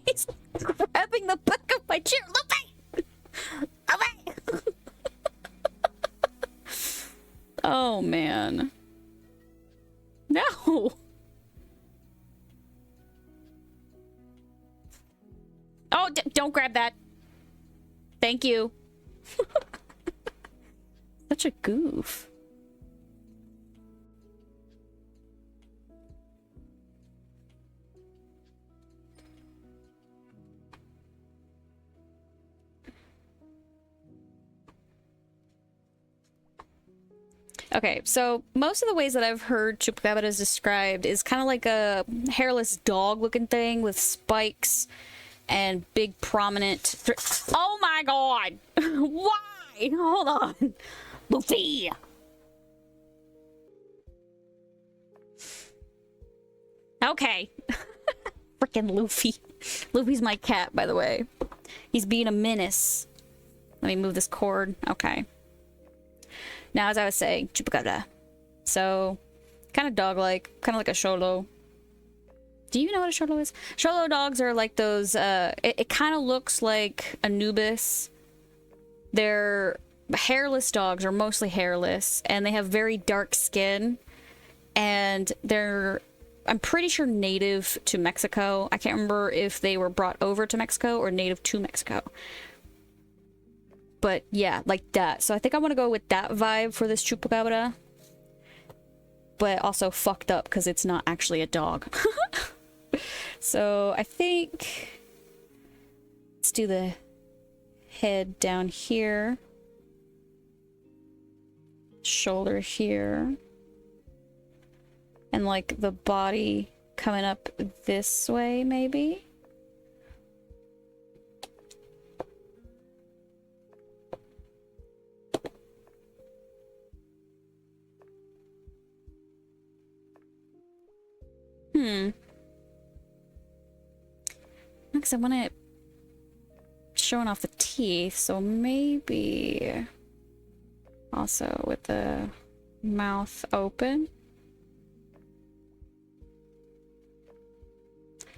He's grabbing the back of my chair. Luffy! Away! Oh, man. No! Oh, don't grab that. Thank you. Such a goof. Okay, so most of the ways that I've heard chupacabras described is kind of like a hairless dog-looking thing with spikes and big prominent... Oh my god! Why? Hold on. Luffy! Okay. Frickin' Luffy. Luffy's my cat, by the way. He's being a menace. Let me move this cord. Okay. Now, as I was saying, chupacabra. So, kind of dog-like, kind of like a Xolo. Do you know what a Xolo is? Xolo dogs are like those, it kind of looks like Anubis. They're hairless dogs, or mostly hairless, and they have very dark skin. And they're, I'm pretty sure, native to Mexico. I can't remember if they were brought over to Mexico or native to Mexico. But yeah, like that. So I think I want to go with that vibe for this chupacabra. But also fucked up because it's not actually a dog. So I think... Let's do the head down here. Shoulder here. And like the body coming up this way, maybe? Because I want it showing off the teeth, so maybe also with the mouth open.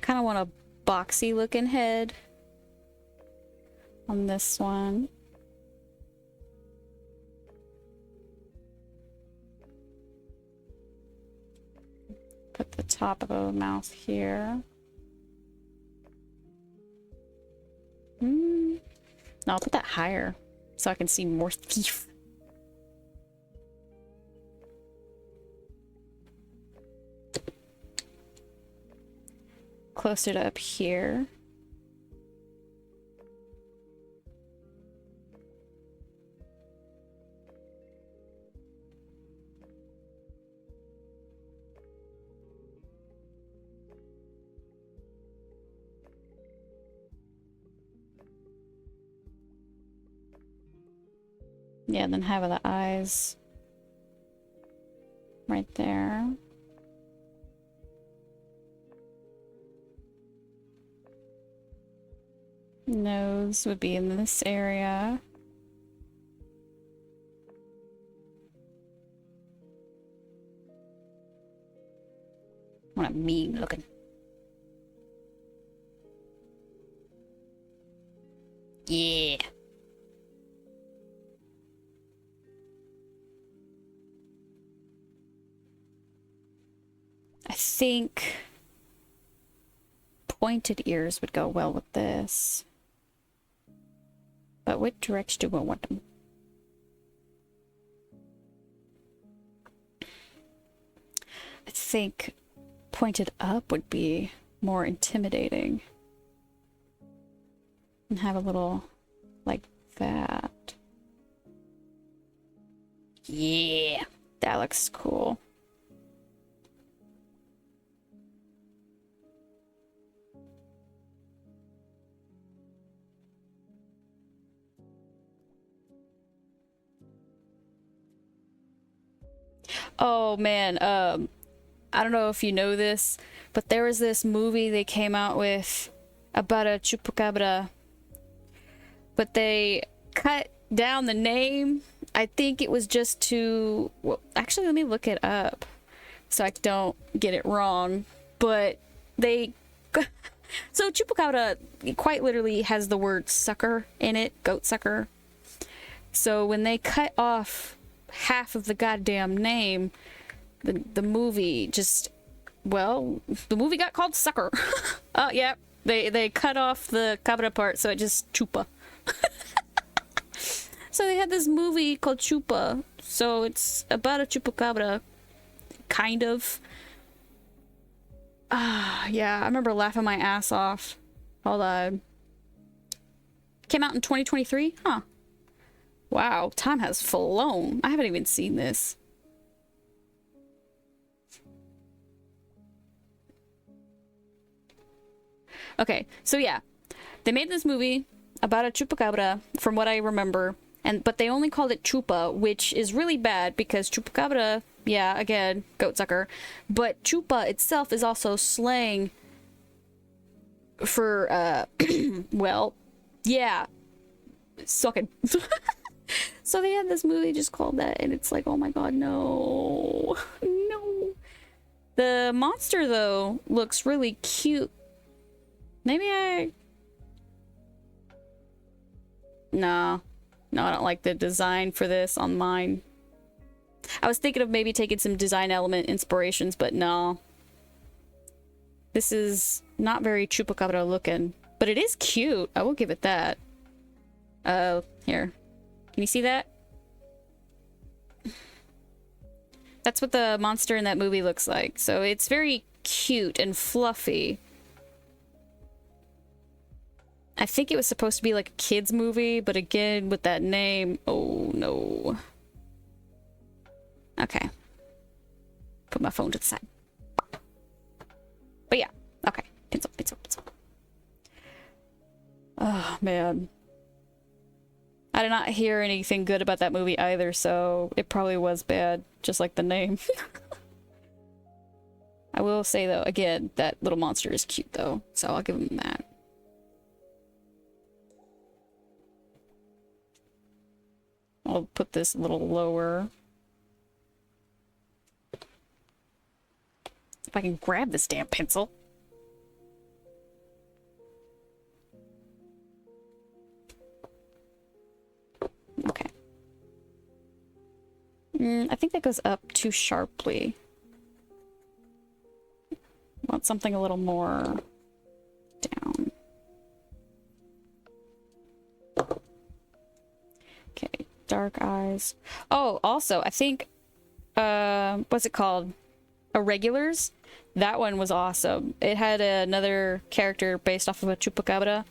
Kind of want a boxy looking head on this one. Put the top of the mouth here. No, I'll put that higher so I can see more teeth. closer to up here. Yeah, and then have the eyes right there. Nose would be in this area. What a mean looking. Yeah. I think pointed ears would go well with this. But what direction do I want them? I think pointed up would be more intimidating. And have a little like that. Yeah, that looks cool. Oh man, I don't know if you know this, but there was this movie they came out with about a chupacabra, but they cut down the name. I think it was just to, well, actually let me look it up so I don't get it wrong, but they so chupacabra quite literally has the word sucker in it, goat sucker. So when they cut off half of the goddamn name, the movie just, well, the movie got called Sucker. Oh yeah, they cut off the cabra part, so it just chupa. So they had this movie called Chupa, so it's about a chupacabra, kind of. Yeah, I remember laughing my ass off. Hold on. Came out in 2023? Huh. Wow, time has flown. I haven't even seen this. Okay, so yeah. They made this movie about a chupacabra, from what I remember, but they only called it Chupa, which is really bad because chupacabra, yeah, again, goat sucker, but Chupa itself is also slang for, well, yeah, sucking. So they had this movie just called that, and it's like, oh my god, no. No. The monster, though, looks really cute. Maybe No. No, I don't like the design for this on mine. I was thinking of maybe taking some design element inspirations, but no. This is not very chupacabra looking. But it is cute. I will give it that. Here. Can you see that? That's what the monster in that movie looks like. So it's very cute and fluffy. I think it was supposed to be like a kid's movie, but again, with that name, oh no. Okay. Put my phone to the side. But yeah, okay. Pencil, pencil, pencil. Oh, man. I did not hear anything good about that movie either, so it probably was bad, just like the name. I will say, though, again, that little monster is cute, though, so I'll give him that. I'll put this a little lower. If I can grab this damn pencil. Okay. I think that goes up too sharply. Want something a little more down. Okay, dark eyes. Oh, also, I think, what's it called? irregulars. That one was awesome. It had another character based off of a chupacabra.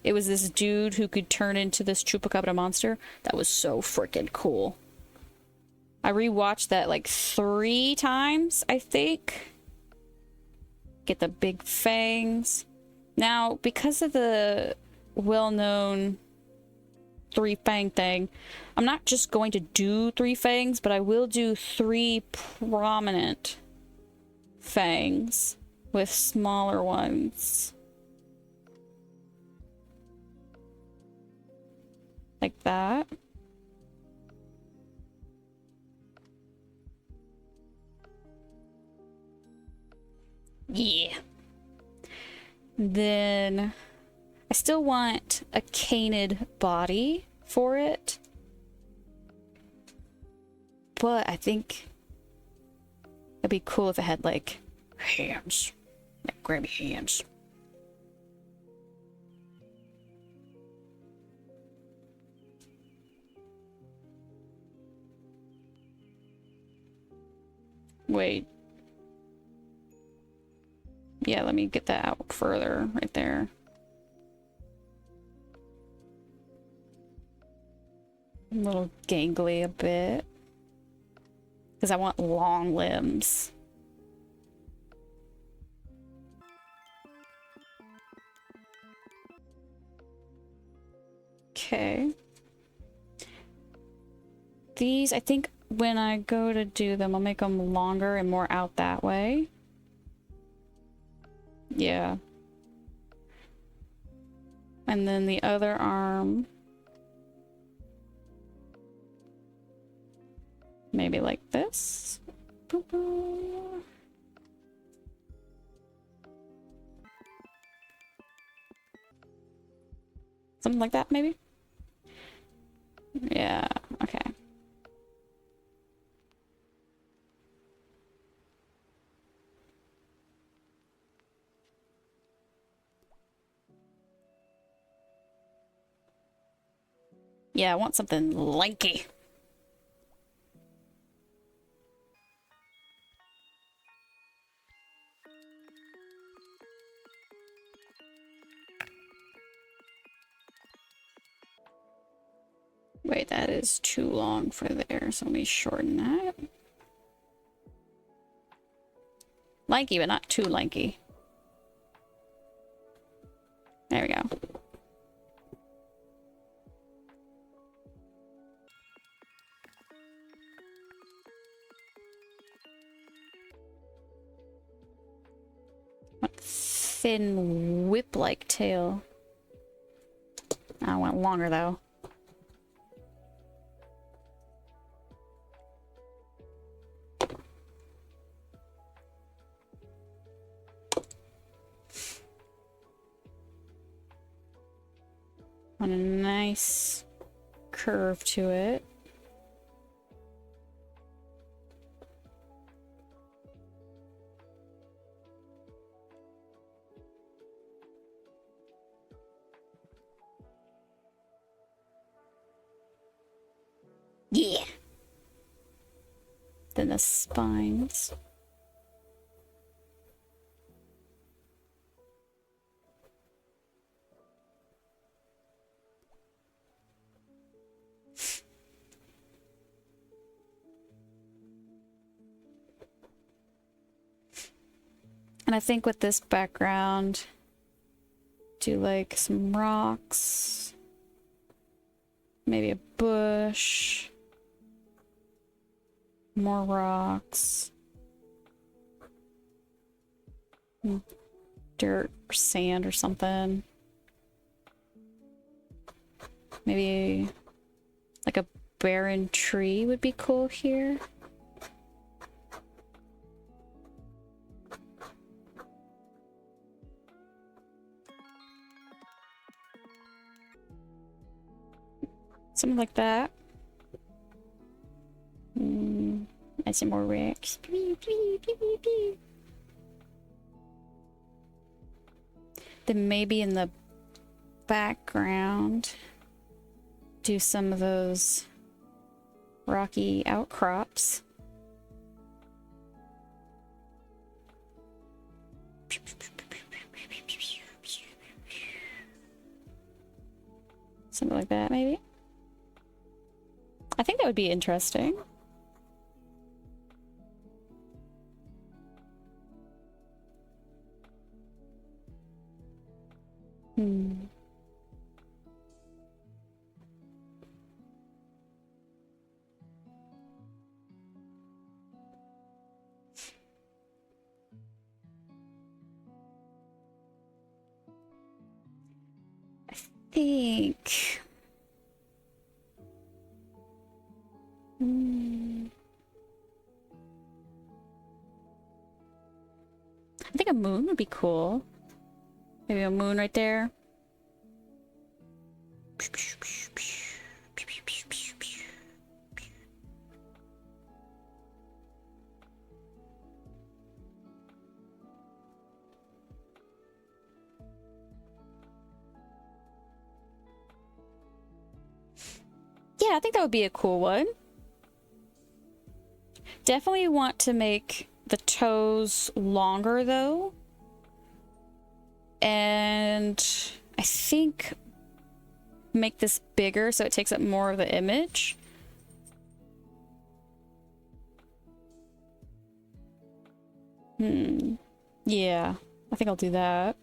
It was this dude who could turn into this chupacabra monster. That was so freaking cool. I rewatched that like 3 times, I think. Get the big fangs. Now, because of the well-known 3 fang thing, I'm not just going to do 3 fangs, but I will do 3 prominent fangs with smaller ones. Like that. Yeah. Then I still want a canid body for it. But I think it'd be cool if it had like hands. Like grabby hands. Wait. Yeah, let me get that out further right there. A little gangly a bit. Because I want long limbs. Okay. These, I think when I go to do them, I'll make them longer and more out that way. Yeah. And then the other arm. Maybe like this. Something like that, maybe? Yeah, okay. Yeah, I want something lanky. Wait, that is too long for there, so let me shorten that. Lanky, but not too lanky. There we go. Thin whip-like tail. I want it longer though. Want a nice curve to it. Yeah. Then the spines. And I think with this background, do like some rocks, maybe a bush, more rocks, dirt or sand or something. Maybe like a barren tree would be cool here. Something like that. And some more rocks. Then maybe in the background, do some of those rocky outcrops. Something like that, maybe? I think that would be interesting. Think. I think a moon would be cool. Maybe a moon right there. Yeah, I think that would be a cool one. Definitely want to make the toes longer though. And I think make this bigger so it takes up more of the image. Yeah, I think I'll do that.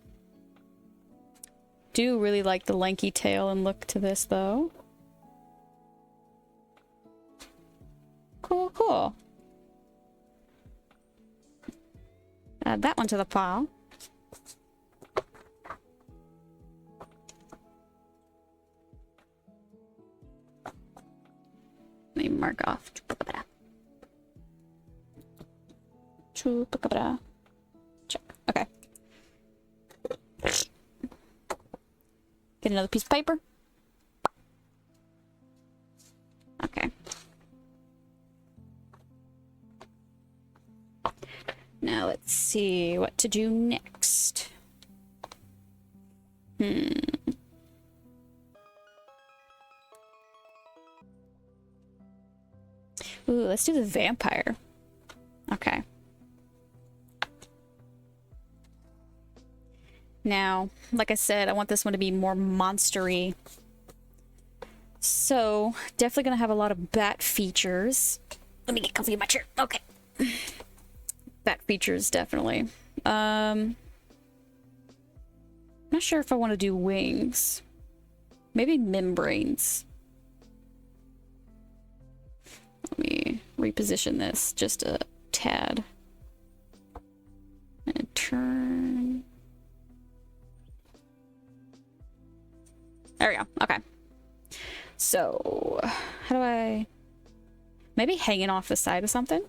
Do really like the lanky tail and look to this though. Cool, cool. Add that one to the pile. Let me mark off. Check. Okay. Get another piece of paper. Okay. Now let's see what to do next. Ooh, let's do the vampire. Okay. Now, like I said, I want this one to be more monstery. So, definitely gonna have a lot of bat features. Let me get comfy in my chair. Okay. Bat features, definitely. Not sure if I want to do wings. Maybe membranes. Let me reposition this just a tad. And turn. There we go. Okay. So, how do I... Maybe hanging off the side of something?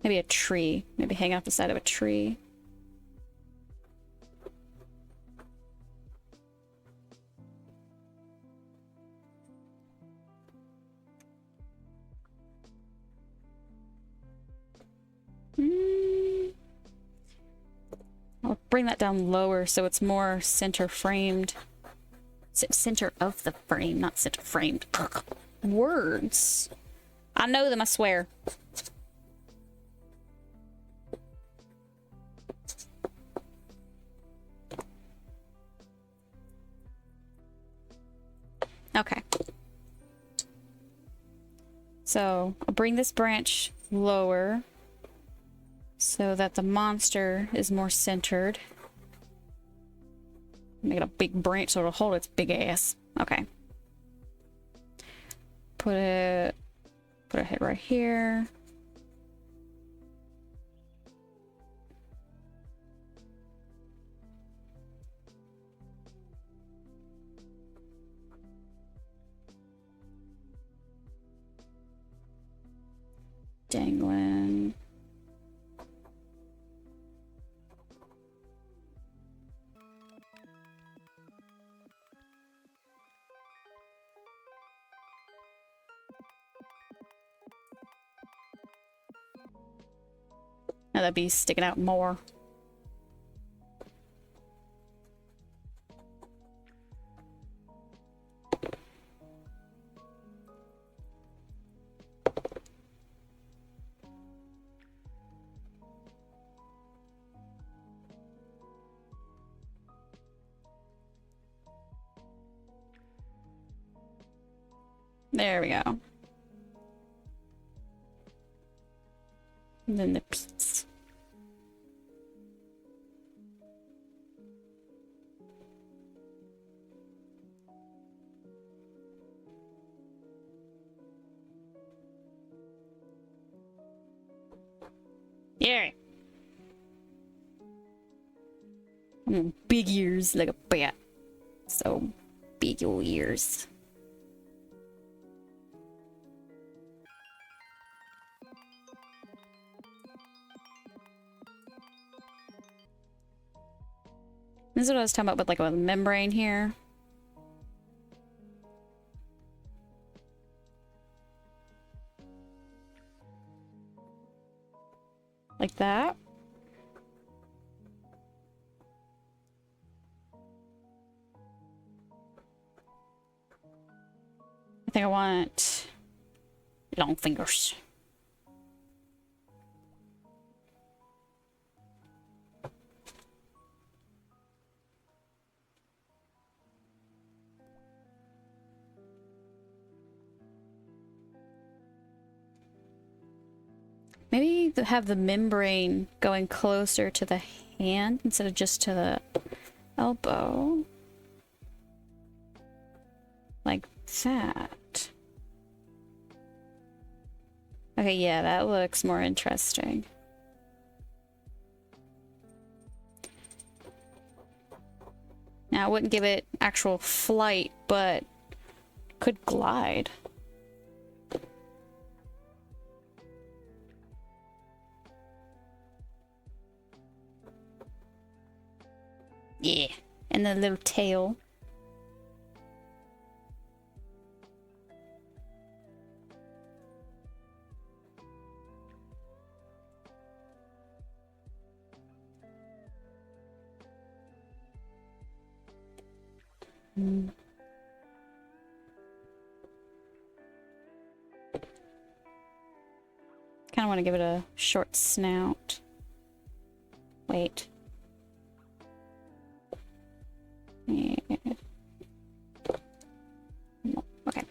Maybe a tree. Maybe hang off the side of a tree. I'll bring that down lower so it's more center framed. Center of the frame, not center framed. Ugh. Words. I know them, I swear. Okay. So I'll bring this branch lower so that the monster is more centered. Make it a big branch so it'll hold its big ass. Okay. Put a head right here. Dangling. Now that'd be sticking out more. There we go. And then the piece. Yeah. Big ears like a bat. So big old ears. This is what I was talking about with like a membrane here. Like that. I think I want long fingers. Maybe have the membrane going closer to the hand instead of just to the elbow. Like that. Okay, yeah, that looks more interesting. Now, I wouldn't give it actual flight, but could glide. Yeah, and the little tail. Kind of want to give it a short snout. Wait. Yeah. Okay.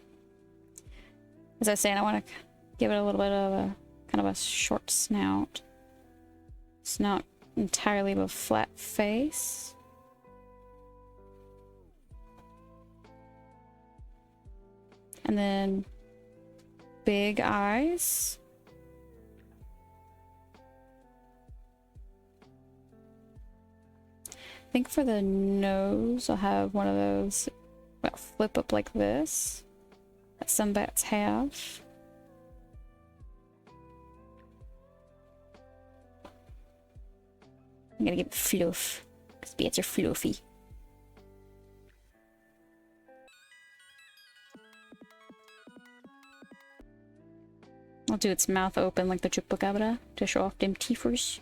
As I was saying, I want to give it a little bit of a kind of a short snout. It's not entirely of a flat face. And then big eyes. I think for the nose, I'll have one of those, well, flip up like this, that some bats have. I'm gonna give it fluff, because bats are fluffy. I'll do its mouth open like the chupacabra to show off them teethers.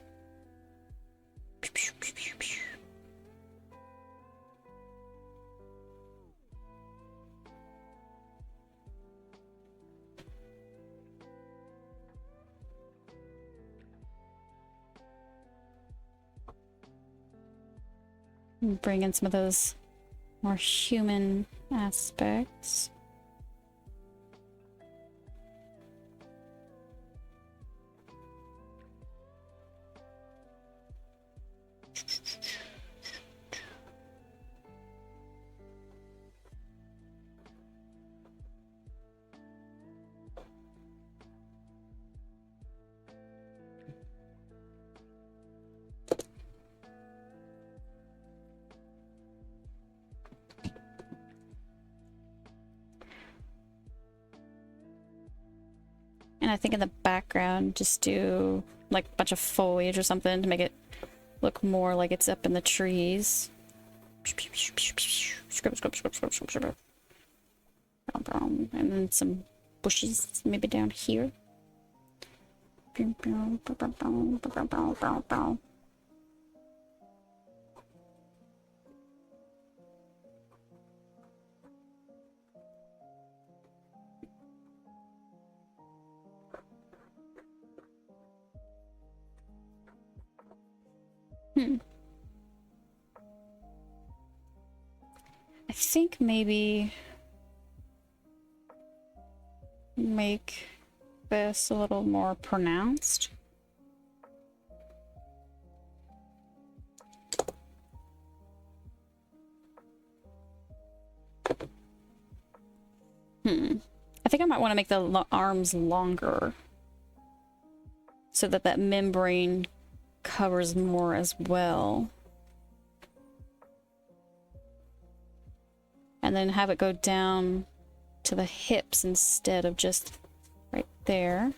Bring in some of those more human aspects. And I think in the background, just do like a bunch of foliage or something to make it look more like it's up in the trees. And then some bushes maybe down here. I think maybe make this a little more pronounced. I think I might want to make the arms longer so that that membrane covers more as well. And then have it go down to the hips instead of just right there.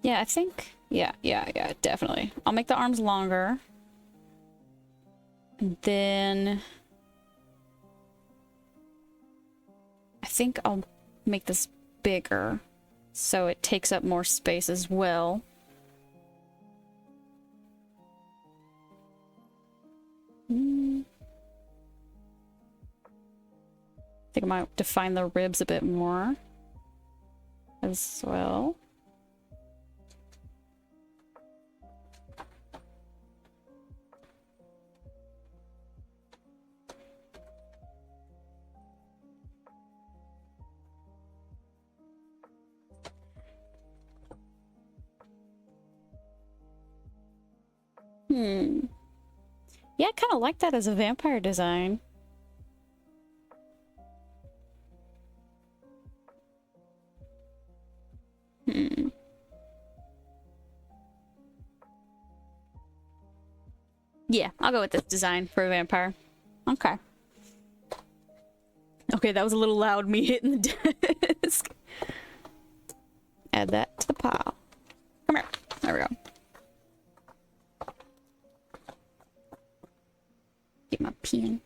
Yeah, I think, yeah, definitely. I'll make the arms longer. And then I think I'll make this bigger so it takes up more space as well. I think I might define the ribs a bit more as well. Yeah, I kind of like that as a vampire design. Yeah, I'll go with this design for a vampire. Okay. Okay, that was a little loud, me hitting the desk. Add that to the pile. Come here. There we go. Get my pen.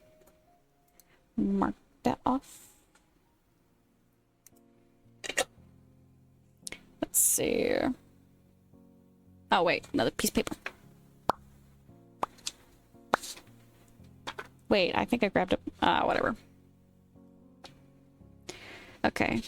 Mark that off. Let's see. Oh, wait. Another piece of paper. Wait, I think I grabbed it. Whatever. Okay.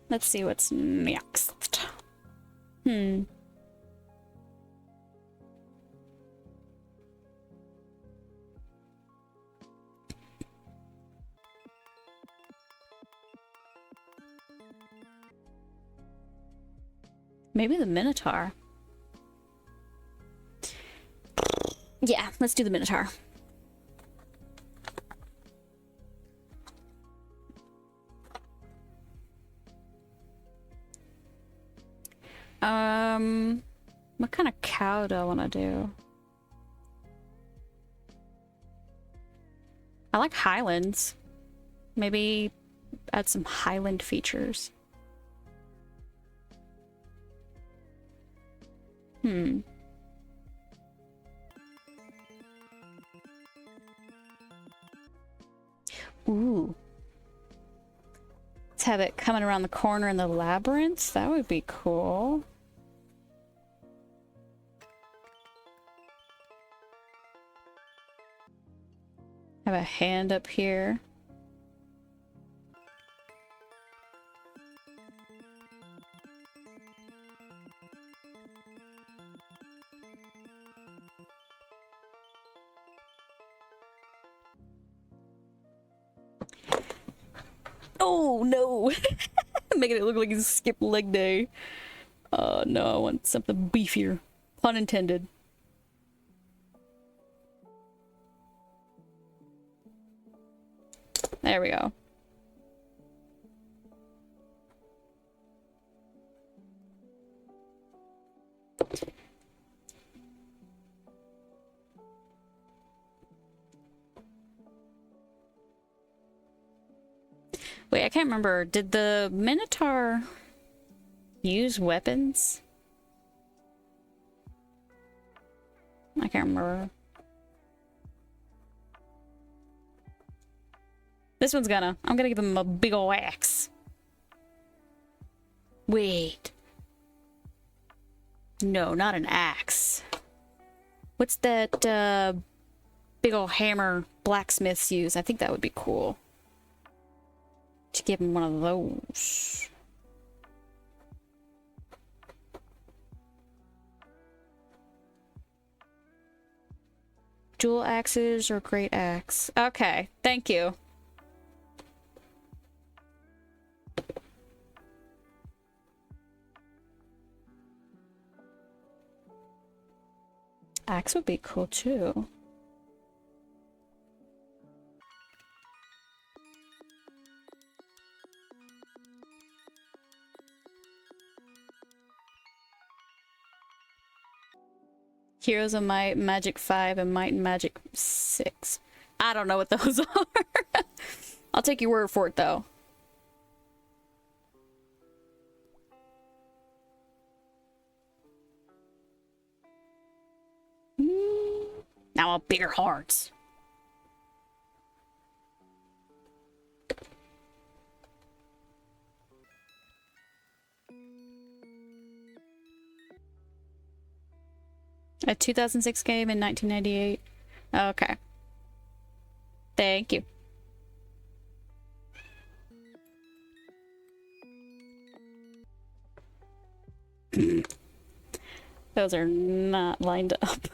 Let's see what's next. Maybe the Minotaur. Yeah, let's do the Minotaur. What kind of cow do I want to do? I like Highlands. Maybe add some Highland features. Ooh. Let's have it coming around the corner in the labyrinth. That would be cool. Have a hand up here. Oh no! Making it look like it's skip leg day. Oh no, I want something beefier. Pun intended. There we go. Wait, I can't remember. Did the Minotaur use weapons? I can't remember. This one's gonna. I'm gonna give him a big ol' axe. Wait. No, not an axe. What's that big ol' hammer blacksmiths use? I think that would be cool. To give him one of those. Dual axes or great axe? Okay, thank you. Axe would be cool too. Heroes of Might, Magic 5, and Might and Magic 6. I don't know what those are. I'll take your word for it, though. Now I want bigger hearts. A 2006 game in 1998. Okay. Thank you. Those are not lined up.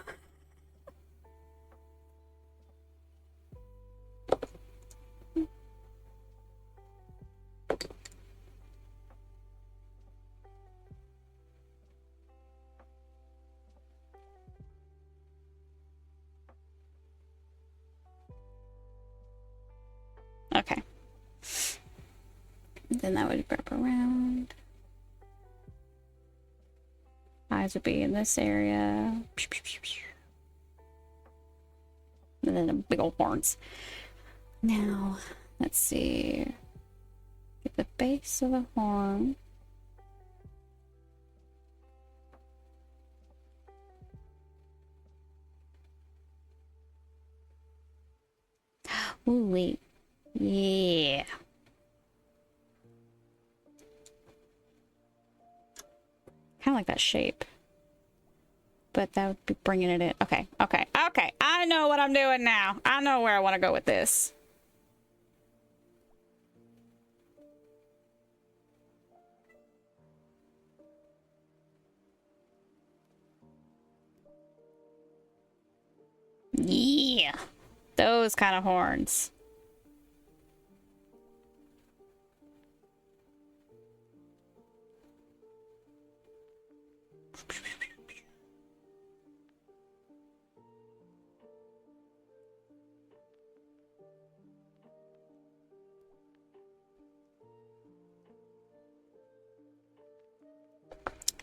Okay. Then that would wrap around. Eyes would be in this area. And then big old horns. Now, let's see. Get the base of the horn. Ooh, wait. Yeah. Kind of like that shape. But that would be bringing it in. Okay, okay, okay. I know what I'm doing now. I know where I want to go with this. Yeah. Those kind of horns.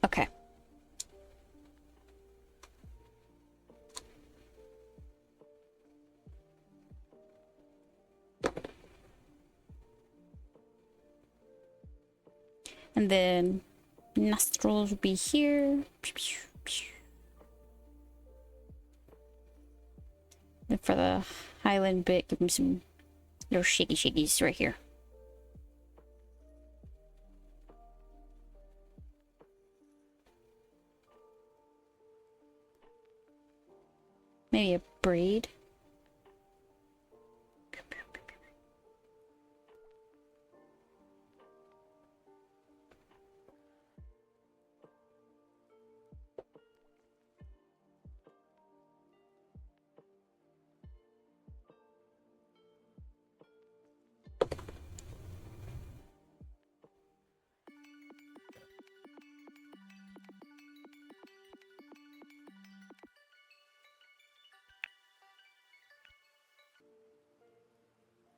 Okay. And then nostrils will be here. And for the Highland bit, give him some little shaky shakies right here. Maybe a braid.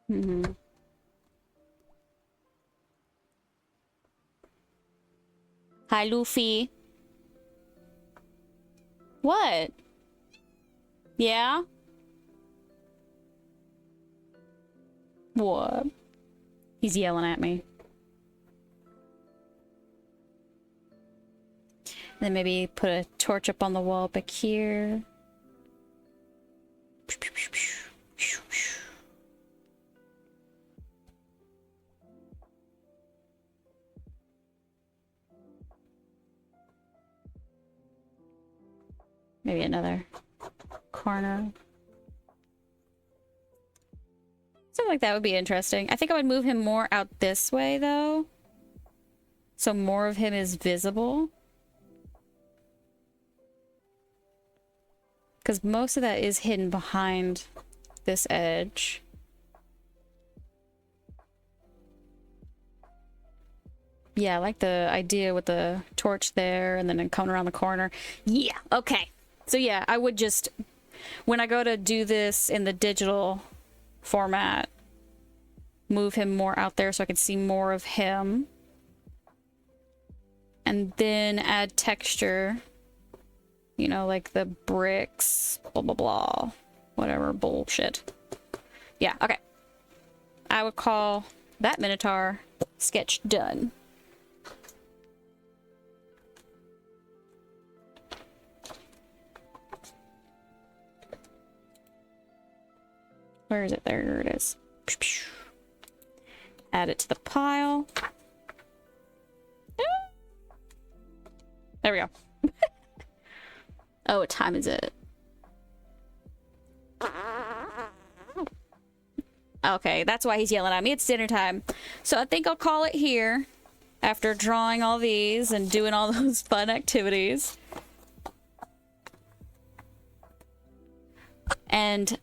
Mm-hmm. Hi, Luffy. What? Yeah? What? He's yelling at me. And then maybe put a torch up on the wall back here. Maybe another corner. Something like that would be interesting. I think I would move him more out this way, though. So more of him is visible. Because most of that is hidden behind this edge. Yeah, I like the idea with the torch there and then coming around the corner. Yeah, okay. So yeah, I would just, when I go to do this in the digital format, move him more out there so I can see more of him. And then add texture. You know, like the bricks, blah, blah, blah. Whatever bullshit. Yeah, okay. I would call that Minotaur sketch done. Where is it? There it is. Add it to the pile. There we go. Oh, what time is it? Okay, that's why he's yelling at me. It's dinner time. So I think I'll call it here after drawing all these and doing all those fun activities. And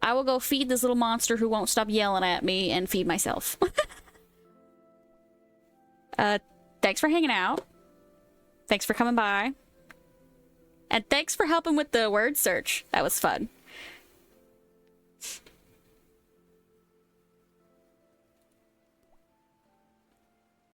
I will go feed this little monster who won't stop yelling at me and feed myself. Thanks for hanging out. Thanks for coming by. And thanks for helping with the word search. That was fun.